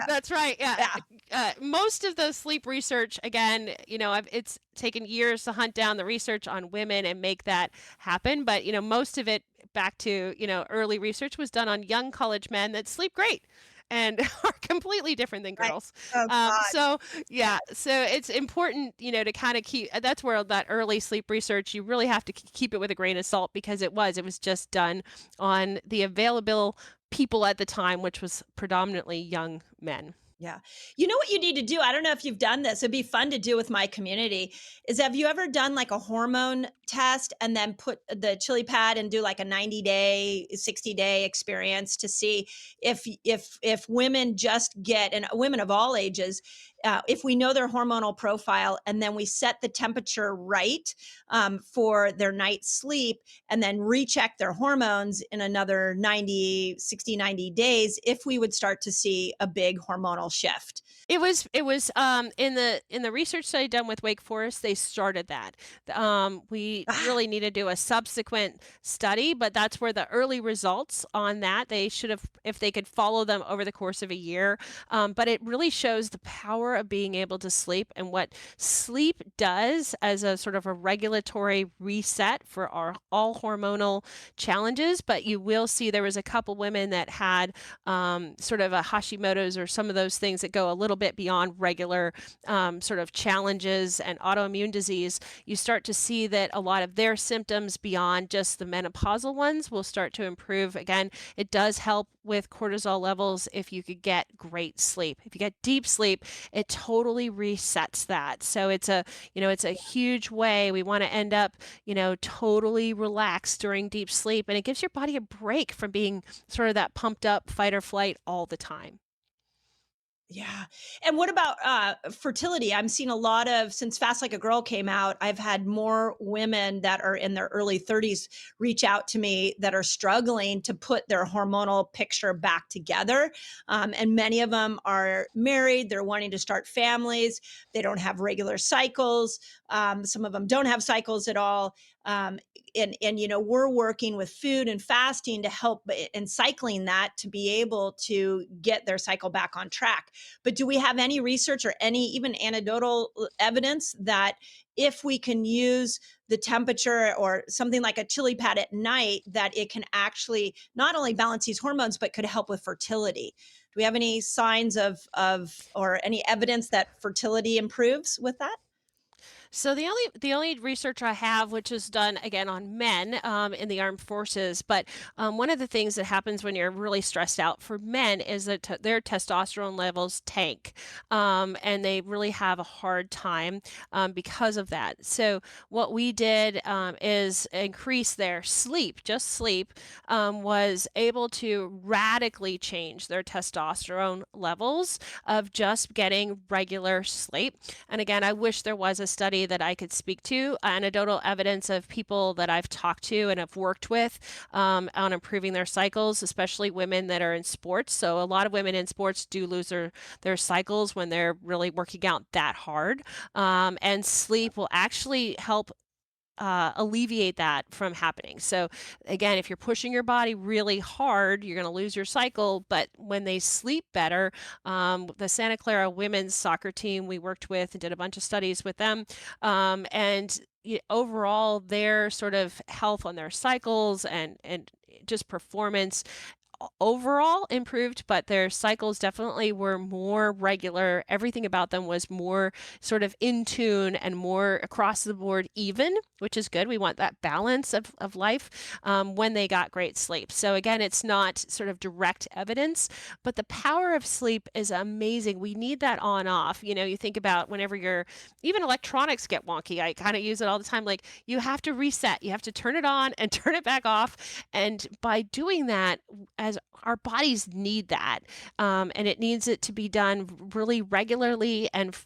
That's right. Yeah. Yeah. Most of the sleep research, again, it's taken years to hunt down the research on women and make that happen. But, most of it back to, early research was done on young college men that sleep great and are completely different than Right. girls. Oh God. So yeah, so it's important, to kind of keep, that's where that early sleep research, you really have to keep it with a grain of salt because it was just done on the available people at the time, which was predominantly young men. Yeah. You know what you need to do? I don't know if you've done this. It'd be fun to do with my community. Is have you ever done like a hormone test and then put the chili pad and do like a 90-day, 60-day experience to see if women just get, and women of all ages, if we know their hormonal profile and then we set the temperature right for their night's sleep and then recheck their hormones in another 90, 60, 90 days, if we would start to see a big hormonal shift. It was in the research study done with Wake Forest, they started that. We really need to do a subsequent study, but that's where the early results on that, they should have, if they could follow them over the course of a year. But it really shows the power power of being able to sleep and what sleep does as a sort of a regulatory reset for our all hormonal challenges. But you will see there was a couple women that had sort of a Hashimoto's or some of those things that go a little bit beyond regular sort of challenges and autoimmune disease. You start to see that a lot of their symptoms beyond just the menopausal ones will start to improve. Again, it does help with cortisol levels if you could get great sleep. If you get deep sleep, it totally resets that. So it's a, it's a huge way. We want to end up, totally relaxed during deep sleep, and it gives your body a break from being sort of that pumped up fight or flight all the time. Yeah. And what about fertility? I'm seeing a lot of, since Fast Like a Girl came out, I've had more women that are in their early 30s reach out to me that are struggling to put their hormonal picture back together. And many of them are married, they're wanting to start families, they don't have regular cycles. Some of them don't have cycles at all. And we're working with food and fasting to help and cycling that to be able to get their cycle back on track. But do we have any research or any even anecdotal evidence that if we can use the temperature or something like a chili pad at night, that it can actually not only balance these hormones, but could help with fertility? Do we have any signs of or any evidence that fertility improves with that? So the only research I have, which is done again on men in the armed forces, but one of the things that happens when you're really stressed out for men is that their testosterone levels tank, and they really have a hard time because of that. So what we did is increase their sleep. Just sleep was able to radically change their testosterone levels of just getting regular sleep. And again, I wish there was a study that I could speak to, anecdotal evidence of people that I've talked to and have worked with on improving their cycles, especially women that are in sports. So a lot of women in sports do lose their cycles when they're really working out that hard. And sleep will actually help alleviate that from happening. So again, if you're pushing your body really hard, you're going to lose your cycle. But when they sleep better, the Santa Clara women's soccer team we worked with and did a bunch of studies with them, and overall their sort of health on their cycles and just performance overall improved, but their cycles definitely were more regular. Everything about them was more sort of in tune and more across the board even, which is good. We want that balance of life when they got great sleep. So again, it's not sort of direct evidence, but the power of sleep is amazing. We need that on off. You think about whenever even electronics get wonky. I kind of use it all the time. Like you have to reset, you have to turn it on and turn it back off. And by doing that, as our bodies need that, and it needs it to be done really regularly and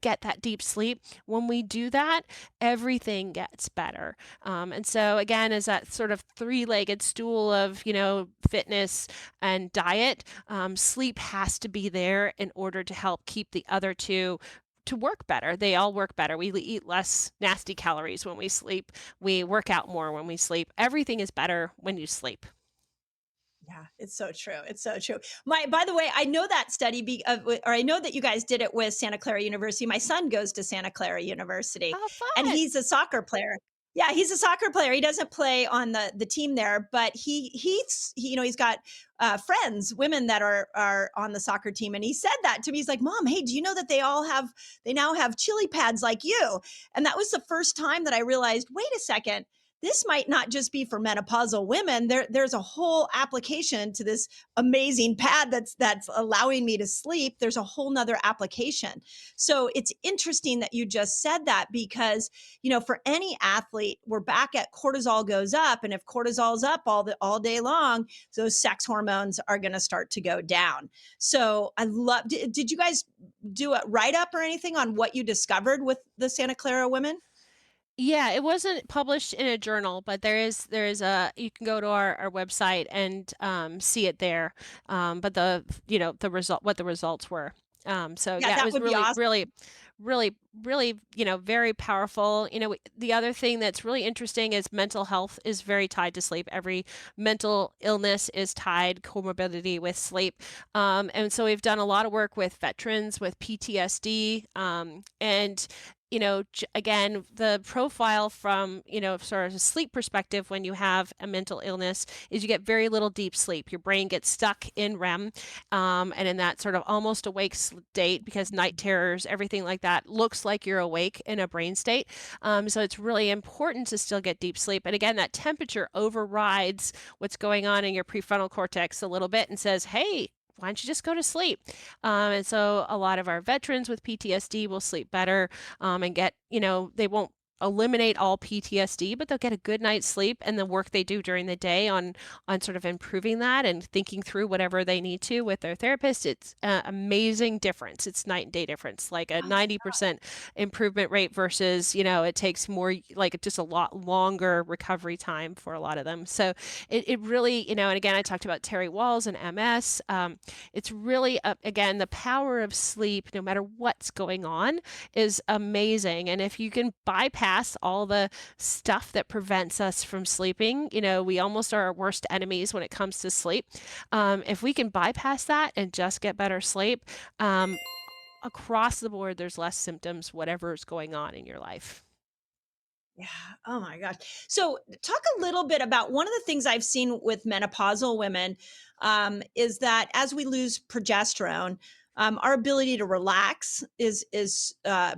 get that deep sleep. When we do that, everything gets better. And so again, as that sort of three-legged stool of fitness and diet, sleep has to be there in order to help keep the other two to work better. They all work better. We eat less nasty calories when we sleep. We work out more when we sleep. Everything is better when you sleep. Yeah, it's so true. It's so true. By the way, I know that study, or I know that you guys did it with Santa Clara University. My son goes to Santa Clara University, Oh, and fun. he's a soccer player. Yeah, he's a soccer player. He doesn't play on the team there, but he's got friends, women that are on the soccer team, and he said that to me. He's like, "Mom, hey, do you know that they now have chili pads like you?" And that was the first time that I realized, wait a second, this might not just be for menopausal women. There's a whole application to this amazing pad that's allowing me to sleep. There's a whole nother application. So it's interesting that you just said that because, for any athlete, we're back at cortisol goes up. And if cortisol's up all day long, those sex hormones are going to start to go down. So did you guys do a write up or anything on what you discovered with the Santa Clara women? Yeah, it wasn't published in a journal, but there is you can go to our website and see it there. But the result what the results were. So Yeah, yeah, it that was would be really awesome. really really, really, very powerful. The other thing that's really interesting is mental health is very tied to sleep. Every mental illness is tied comorbidity with sleep. And so we've done a lot of work with veterans with PTSD, and again, the profile from, sort of a sleep perspective when you have a mental illness is you get very little deep sleep. Your brain gets stuck in REM, and in that sort of almost awake state, because night terrors, everything like that looks like you're awake in a brain state. So it's really important to still get deep sleep. And again, that temperature overrides what's going on in your prefrontal cortex a little bit and says, hey, why don't you just go to sleep? And so a lot of our veterans with PTSD will sleep better, and get, they won't eliminate all PTSD, but they'll get a good night's sleep, and the work they do during the day on sort of improving that and thinking through whatever they need to with their therapist, it's an amazing difference. It's night and day difference, like a 90% improvement rate versus, it takes more, like just a lot longer recovery time for a lot of them. So it really, and again, I talked about Terry Walls and MS. It's really, again, the power of sleep, no matter what's going on, is amazing. And if you can bypass all the stuff that prevents us from sleeping, we almost are our worst enemies when it comes to sleep. If we can bypass that and just get better sleep, across the board, there's less symptoms, whatever's going on in your life. Yeah. Oh my gosh. So, talk a little bit about one of the things I've seen with menopausal women, is that as we lose progesterone, our ability to relax is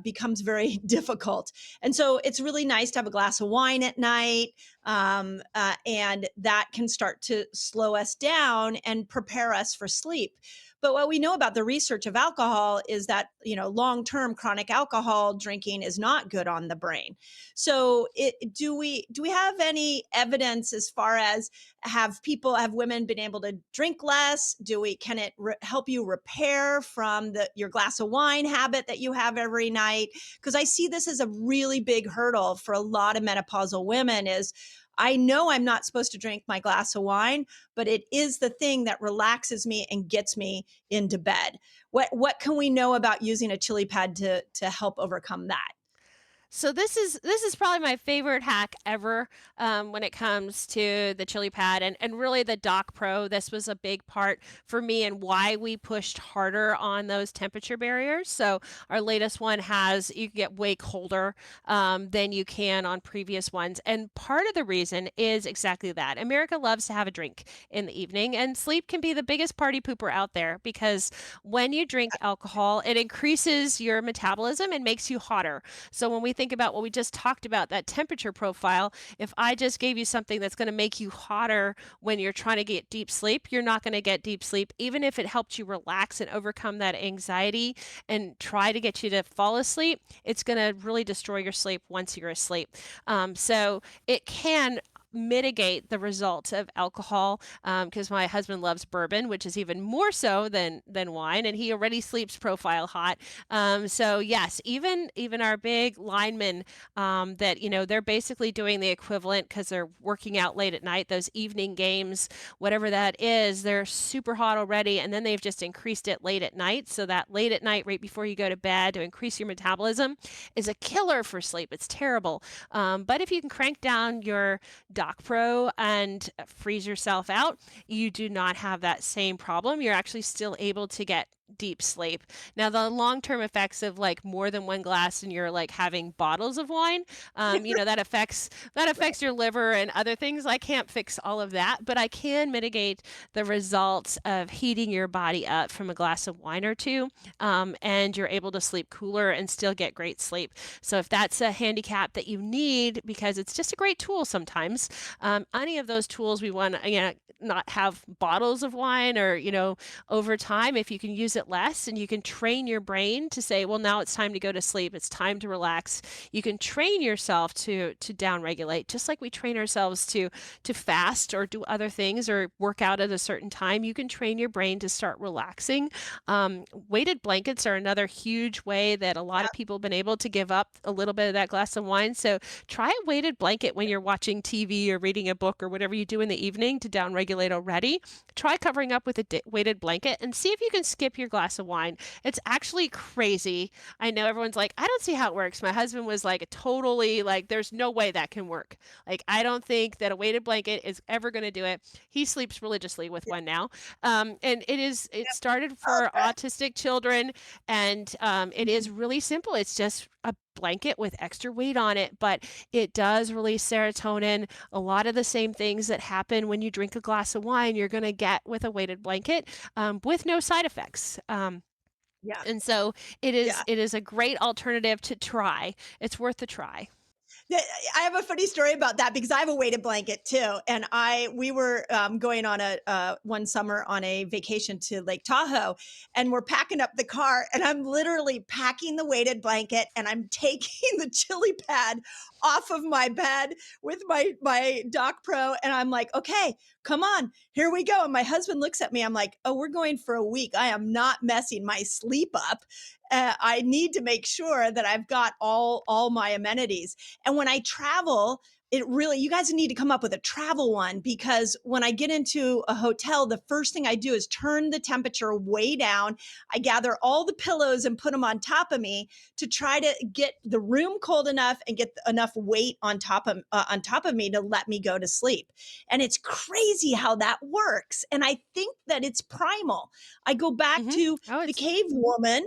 becomes very difficult, and so it's really nice to have a glass of wine at night, and that can start to slow us down and prepare us for sleep. But what we know about the research of alcohol is that long-term chronic alcohol drinking is not good on the brain. So, do we have any evidence as far as have women been able to drink less? Can it help you repair from your glass of wine habit that you have every night? Because I see this as a really big hurdle for a lot of menopausal women. Is I know I'm not supposed to drink my glass of wine, but it is the thing that relaxes me and gets me into bed. What can we know about using a chili pad to help overcome that? So this is probably my favorite hack ever, when it comes to the chili pad and really the Doc Pro. This was a big part for me and why we pushed harder on those temperature barriers. So our latest one has you can get way colder, than you can on previous ones, and part of the reason is exactly that. America loves to have a drink in the evening, and sleep can be the biggest party pooper out there because when you drink alcohol, it increases your metabolism and makes you hotter. So when we think about what we just talked about, that temperature profile, if I just gave you something that's going to make you hotter when you're trying to get deep sleep, you're not going to get deep sleep. Even if it helped you relax and overcome that anxiety and try to get you to fall asleep, it's going to really destroy your sleep once you're asleep. So it can mitigate the results of alcohol, because my husband loves bourbon, which is even more so than wine, and he already sleeps profile hot. So yes, even our big linemen, that they're basically doing the equivalent because they're working out late at night, those evening games, whatever that is, they're super hot already, and then they've just increased it late at night. So that late at night, right before you go to bed, to increase your metabolism is a killer for sleep. It's terrible. But if you can crank down your Doc Pro and freeze yourself out, you do not have that same problem. You're actually still able to get deep sleep. Now, the long-term effects of like more than one glass and you're like having bottles of wine, that affects your liver and other things. I can't fix all of that, but I can mitigate the results of heating your body up from a glass of wine or two, and you're able to sleep cooler and still get great sleep. So if that's a handicap that you need, because it's just a great tool sometimes, any of those tools we want to not have bottles of wine or over time, if you can use it less and you can train your brain to say, well, now it's time to go to sleep, it's time to relax. You can train yourself to down regulate, just like we train ourselves to fast or do other things or work out at a certain time. You can train your brain to start relaxing. Weighted blankets are another huge way that a lot of people have been able to give up a little bit of that glass of wine. So try a weighted blanket when you're watching TV or reading a book or whatever you do in the evening to down regulate already. Try covering up with a weighted blanket and see if you can skip your your glass of wine. It's actually crazy. I know everyone's like, I don't see how it works. My husband was like, totally like, there's no way that can work. Like, I don't think that a weighted blanket is ever going to do it. He sleeps religiously with one now. And it started for Okay. autistic children, and it is really simple. It's just a blanket with extra weight on it, but it does release serotonin. A lot of the same things that happen when you drink a glass of wine, you're going to get with a weighted blanket, with no side effects. Yeah. And so Yeah. it is a great alternative to try. It's worth the try. Yeah, I have a funny story about that because I have a weighted blanket too, and we were going on a one summer on a vacation to Lake Tahoe, and we're packing up the car, and I'm literally packing the weighted blanket, and I'm taking the chili pad off of my bed with my Doc Pro, and I'm like, okay, come on, here we go. And my husband looks at me, I'm like, oh, we're going for a week. I am not messing my sleep up. I need to make sure that I've got all my amenities. And when I travel, you guys need to come up with a travel one, because when I get into a hotel, the first thing I do is turn the temperature way down. I gather all the pillows and put them on top of me to try to get the room cold enough and get enough weight on top of me to let me go to sleep. And it's crazy how that works. And I think that it's primal. I go back Hmm. to Oh, the it's cave woman.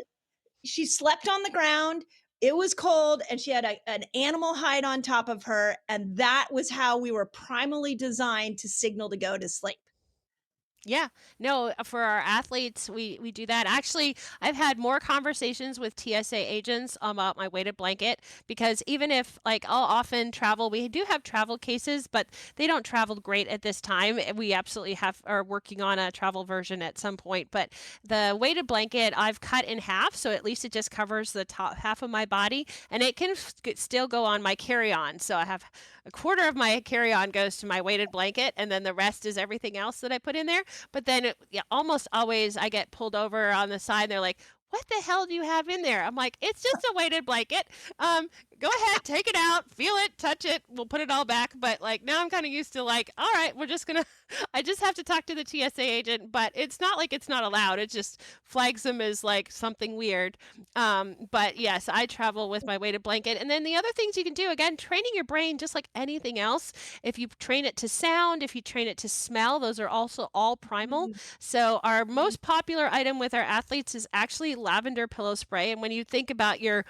She slept on the ground. It was cold, and she had an animal hide on top of her. And that was how we were primally designed to signal to go to sleep. Yeah. No, for our athletes, we do that. Actually, I've had more conversations with TSA agents about my weighted blanket, because even if like I'll often travel, we do have travel cases, but they don't travel great at this time. We absolutely are working on a travel version at some point, but the weighted blanket I've cut in half, so at least it just covers the top half of my body, and it can still go on my carry-on. So I have a quarter of my carry-on goes to my weighted blanket, and then the rest is everything else that I put in there. But then yeah, almost always I get pulled over on the side. And they're like, "What the hell do you have in there?" I'm like, "It's just a weighted blanket. Go ahead, take it out, feel it, touch it. We'll put it all back." But like now I'm kind of used to like, all right, we're just gonna. I just have to talk to the TSA agent, but it's not like it's not allowed. It just flags them as like something weird. But yes, I travel with my weighted blanket. And then the other things you can do, again, training your brain just like anything else. If you train it to sound, if you train it to smell, those are also all primal. So our most popular item with our athletes is actually lavender pillow spray. And when you think about your,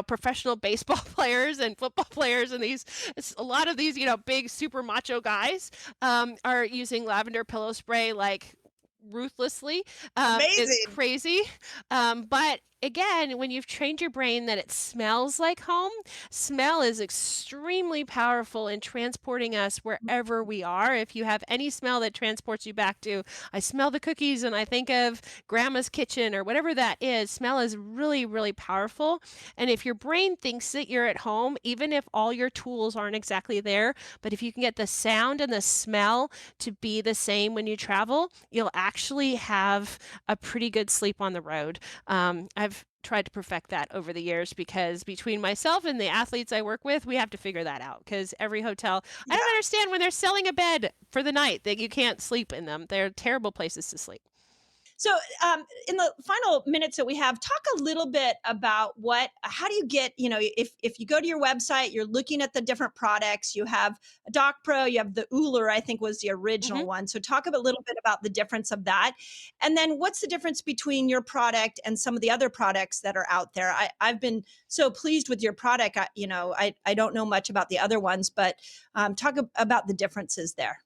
professional baseball players and football players and a lot of these, big super macho guys are using lavender pillow spray like ruthlessly. It's Amazing. crazy. But again, when you've trained your brain that it smells like home, smell is extremely powerful in transporting us wherever we are. If you have any smell that transports you back to, I smell the cookies and I think of grandma's kitchen or whatever that is, smell is really, really powerful. And if your brain thinks that you're at home, even if all your tools aren't exactly there, but if you can get the sound and the smell to be the same when you travel, you'll actually have a pretty good sleep on the road. I've tried to perfect that over the years, because between myself and the athletes I work with, we have to figure that out, because every hotel, I Yeah. don't understand when they're selling a bed for the night that you can't sleep in them. They're terrible places to sleep. So, in the final minutes that we have, talk a little bit about how do you get, if you go to your website, you're looking at the different products, you have a Doc Pro, you have the Uller, I think was the original Hmm. one. So talk a little bit about the difference of that. And then what's the difference between your product and some of the other products that are out there? I've been so pleased with your product. I don't know much about the other ones, but talk about the differences there.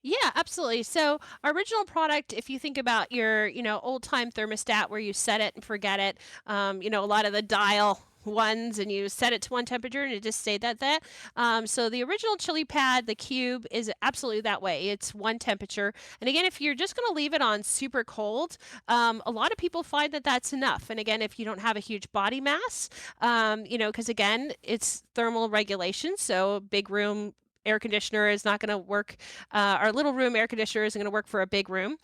Yeah, absolutely. So our original product, if you think about your, old time thermostat where you set it and forget it, a lot of the dial ones and you set it to one temperature and it just stayed at that. So the original chili pad, the cube, is absolutely that way. It's one temperature. And again, if you're just going to leave it on super cold, a lot of people find that that's enough. And again, if you don't have a huge body mass, because again, it's thermal regulation. So big room air conditioner is not going to work. Our little room air conditioner isn't going to work for a big room.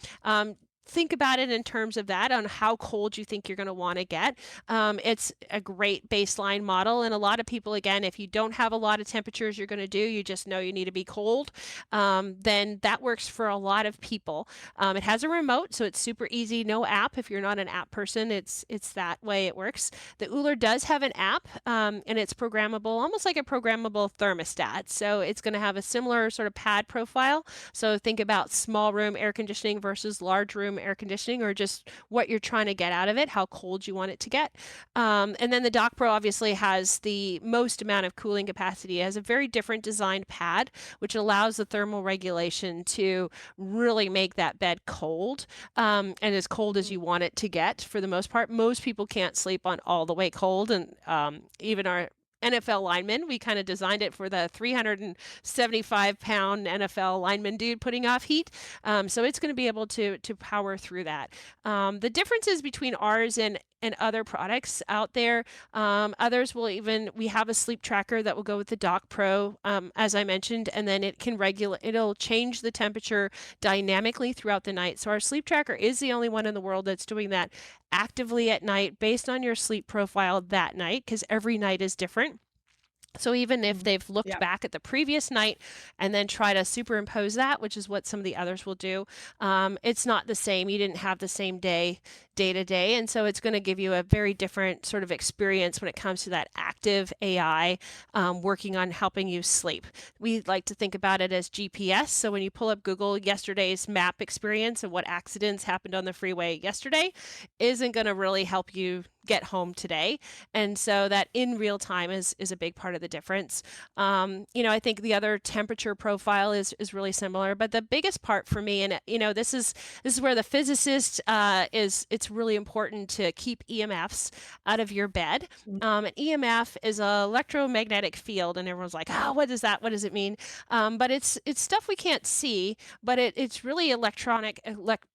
think about it in terms of that, on how cold you think you're going to want to get. It's a great baseline model. And a lot of people, again, if you don't have a lot of temperatures you're going to do, you just know you need to be cold, then that works for a lot of people. It has a remote, so it's super easy. No app. If you're not an app person, it's that way it works. The Uller does have an app, and it's programmable, almost like a programmable thermostat. So it's going to have a similar sort of pad profile. So think about small room air conditioning versus large room air conditioning, or just what you're trying to get out of it, how cold you want it to get. And then the Dock Pro obviously has the most amount of cooling capacity. It has a very different designed pad, which allows the thermal regulation to really make that bed cold, and as cold as you want it to get for the most part. Most people can't sleep on all the way cold, and even our NFL linemen, we kind of designed it for the 375-pound NFL lineman dude putting off heat. So it's going to be able to power through that. The differences between ours and other products out there, others will even, we have a sleep tracker that will go with the Dock Pro, as I mentioned, and then it can regulate, it'll change the temperature dynamically throughout the night. So our sleep tracker is the only one in the world that's doing that actively at night based on your sleep profile that night, because every night is different. So even if they've looked Yeah. back at the previous night and then try to superimpose that, which is what some of the others will do, it's not the same. You didn't have the same day to day. And so it's going to give you a very different sort of experience when it comes to that active AI, working on helping you sleep. We like to think about it as GPS. So when you pull up Google, yesterday's map experience and what accidents happened on the freeway yesterday isn't going to really help you get home today. And so that in real time is a big part of the difference. I think the other temperature profile is really similar, but the biggest part for me, and this is where the physicist it's really important to keep EMFs out of your bed. An EMF is an electromagnetic field, and everyone's like, oh, what is that? What does it mean? But it's stuff we can't see, but it's really electronic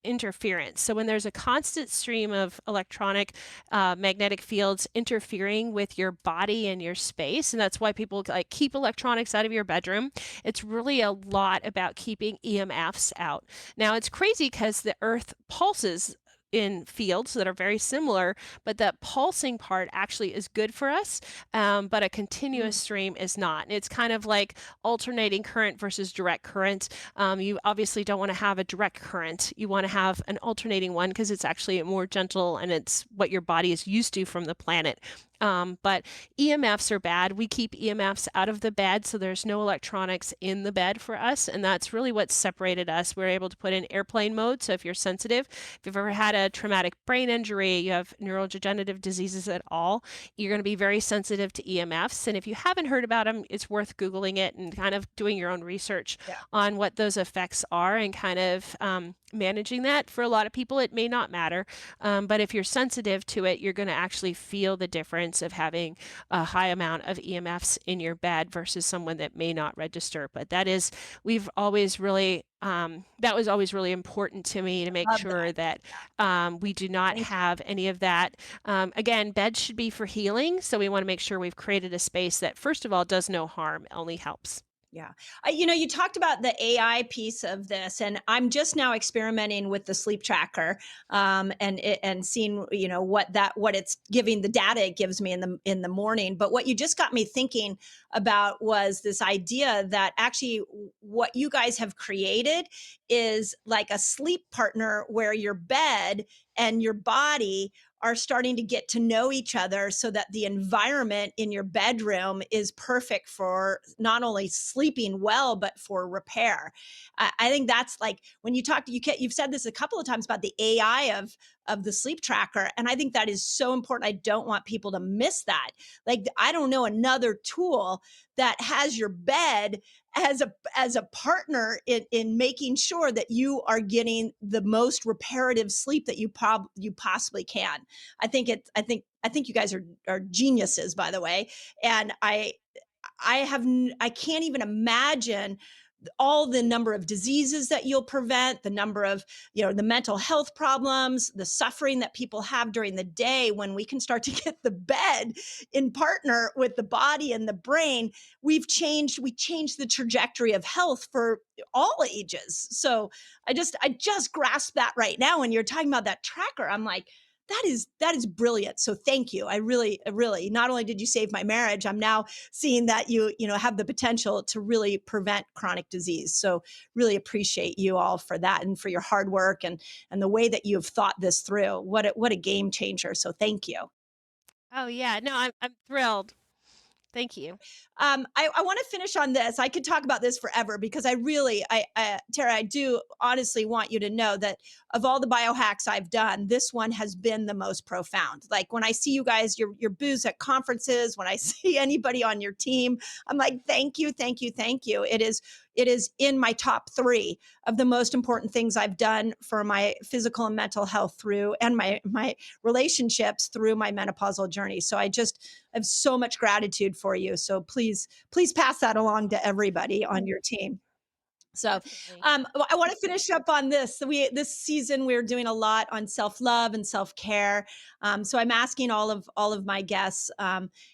interference. So when there's a constant stream of electronic magnetic fields interfering with your body and your space, and that's why people like keep electronics out of your bedroom. It's really a lot about keeping EMFs out. Now it's crazy because the earth pulses in fields that are very similar, but that pulsing part actually is good for us, but a continuous stream is not. It's kind of like alternating current versus direct current. You obviously don't want to have a direct current. You want to have an alternating one because it's actually more gentle and it's what your body is used to from the planet. But EMFs are bad. We keep EMFs out of the bed, so there's no electronics in the bed for us, and that's really what separated us. We're able to put in airplane mode, so if you're sensitive, if you've ever had a traumatic brain injury, you have neurodegenerative diseases at all, you're going to be very sensitive to EMFs, and if you haven't heard about them, it's worth Googling it and kind of doing your own research on what those effects are and kind of managing that. For a lot of people, it may not matter, but if you're sensitive to it, you're going to actually feel the difference of having a high amount of EMFs in your bed versus someone that may not register. But that was always really important to me to make sure that we do not have any of that. Again, beds should be for healing, so we want to make sure we've created a space that, first of all, does no harm, only helps. Yeah. You talked about the AI piece of this, and I'm just now experimenting with the sleep tracker, and seeing, what it's giving, the data it gives me in the morning. But what you just got me thinking about was this idea that actually what you guys have created is like a sleep partner where your bed and your body are starting to get to know each other so that the environment in your bedroom is perfect for not only sleeping well, but for repair. I think that's like when you talk, you've said this a couple of times about the AI of the sleep tracker. And I think that is so important. I don't want people to miss that. Like, I don't know another tool that has your bed as a partner in making sure that you are getting the most reparative sleep that you possibly can. I think you guys are geniuses, by the way. And I can't even imagine all the number of diseases that you'll prevent, the number of, the mental health problems, the suffering that people have during the day. When we can start to get the bed in partner with the body and the brain, we changed the trajectory of health for all ages. So I just grasp that right now. When you're talking about that tracker, I'm like, that is brilliant. So thank you. I really, not only did you save my marriage, I'm now seeing that you have the potential to really prevent chronic disease. So really appreciate you all for that, and for your hard work, and the way that you have thought this through. What a game changer. So thank you. Oh yeah, no, I'm thrilled. Thank you. I want to finish on this. I could talk about this forever, because Tara, I do honestly want you to know that of all the biohacks I've done, this one has been the most profound. Like, when I see you guys, your booths at conferences, when I see anybody on your team, I'm like, thank you, thank you, thank you. It is in my top 3 of the most important things I've done for my physical and mental health and my relationships through my menopausal journey. So I just have so much gratitude for you. So please pass that along to everybody on your team. So Definitely. I want to finish up on this. This season we're doing a lot on self-love and self-care. So I'm asking all of my guests,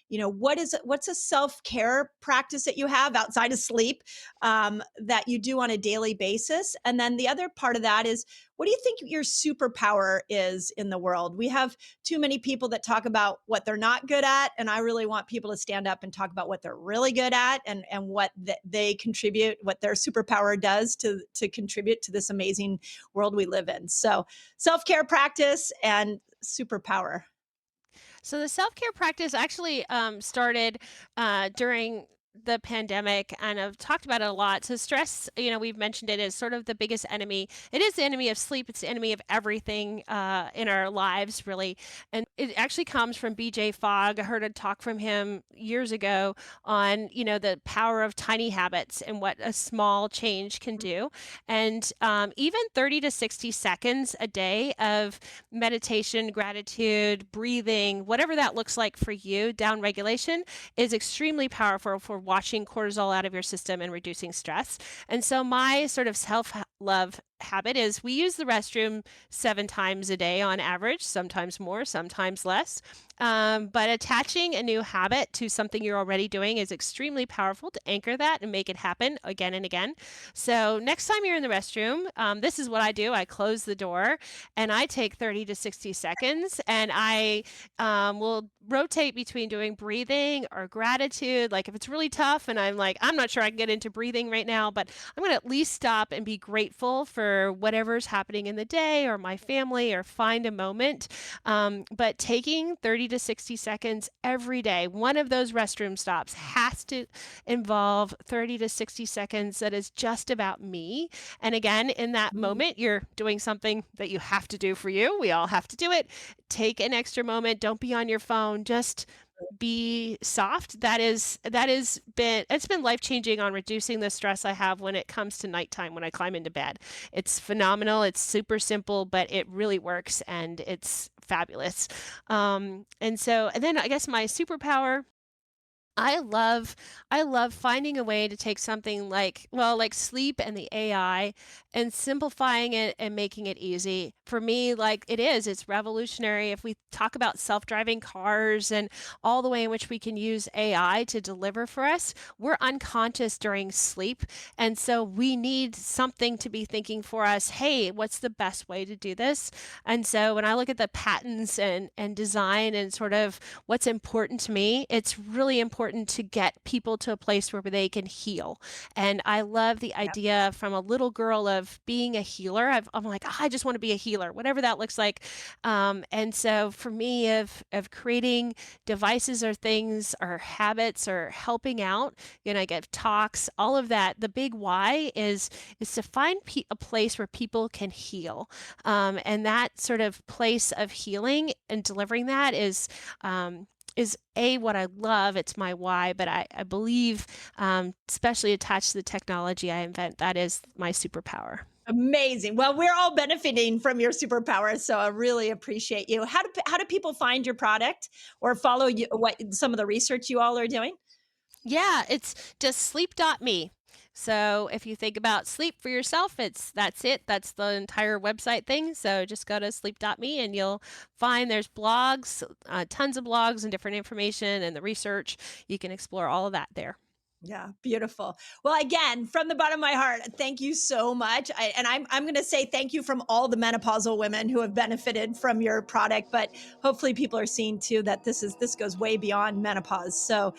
what's a self-care practice that you have outside of sleep, that you do on a daily basis? And then the other part of that is, what do you think your superpower is in the world? We have too many people that talk about what they're not good at, and I really want people to stand up and talk about what they're really good at, and what they contribute, what their superpower does to contribute to this amazing world we live in. So self-care practice and superpower. So the self-care practice actually started during the pandemic, and I've talked about it a lot. So stress, we've mentioned it as sort of the biggest enemy. It is the enemy of sleep. It's the enemy of everything in our lives, really. And it actually comes from BJ Fogg. I heard a talk from him years ago on, the power of tiny habits and what a small change can do. And even 30 to 60 seconds a day of meditation, gratitude, breathing, whatever that looks like for you, down regulation, is extremely powerful for washing cortisol out of your system and reducing stress. And so my sort of self-love habit is, we use the restroom 7 times a day on average, sometimes more, sometimes less. But attaching a new habit to something you're already doing is extremely powerful to anchor that and make it happen again and again. So next time you're in the restroom, this is what I do. I close the door and I take 30 to 60 seconds, and I will rotate between doing breathing or gratitude. Like, if it's really tough and I'm like, I'm not sure I can get into breathing right now, but I'm going to at least stop and be grateful for whatever's happening in the day or my family, or find a moment. But taking 30 to 60 seconds every day, one of those restroom stops has to involve 30 to 60 seconds that is just about me. And again, in that moment, you're doing something that you have to do for you. We all have to do it. Take an extra moment. Don't be on your phone. Just be soft. It's been life-changing on reducing the stress I have when it comes to nighttime, when I climb into bed. It's phenomenal. It's super simple, but it really works, and it's fabulous. And then I guess my superpower, I love finding a way to take something like sleep and the AI, and simplifying it and making it easy. For me, it's revolutionary. If we talk about self-driving cars and all the way in which we can use AI to deliver for us, we're unconscious during sleep. And so we need something to be thinking for us, hey, what's the best way to do this? And so when I look at the patents and design and sort of what's important to me, it's really important to get people to a place where they can heal. And I love the idea from a little girl of being a healer. I'm like, I just want to be a healer, whatever that looks like. And so for me, of creating devices or things or habits or helping out, I get talks, all of that. The big why is to find a place where people can heal. And that sort of place of healing and delivering that is what I love. It's my why, but I believe, especially attached to the technology I invent, that is my superpower. Amazing. Well, we're all benefiting from your superpower, so I really appreciate you. How do people find your product or follow you? What some of the research you all are doing? Yeah, it's just sleep.me. So if you think about sleep for yourself, that's it. That's the entire website thing. So just go to sleep.me and you'll find there's blogs, tons of blogs and different information and the research. You can explore all of that there. Yeah, beautiful. Well, again, from the bottom of my heart, thank you so much. I'm going to say thank you from all the menopausal women who have benefited from your product. But hopefully, people are seeing too that this goes way beyond menopause. So,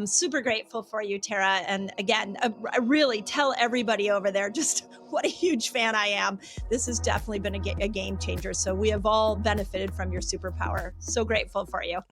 super grateful for you, Tara. And again, I really tell everybody over there just what a huge fan I am. This has definitely been a game changer. So we have all benefited from your superpower. So grateful for you.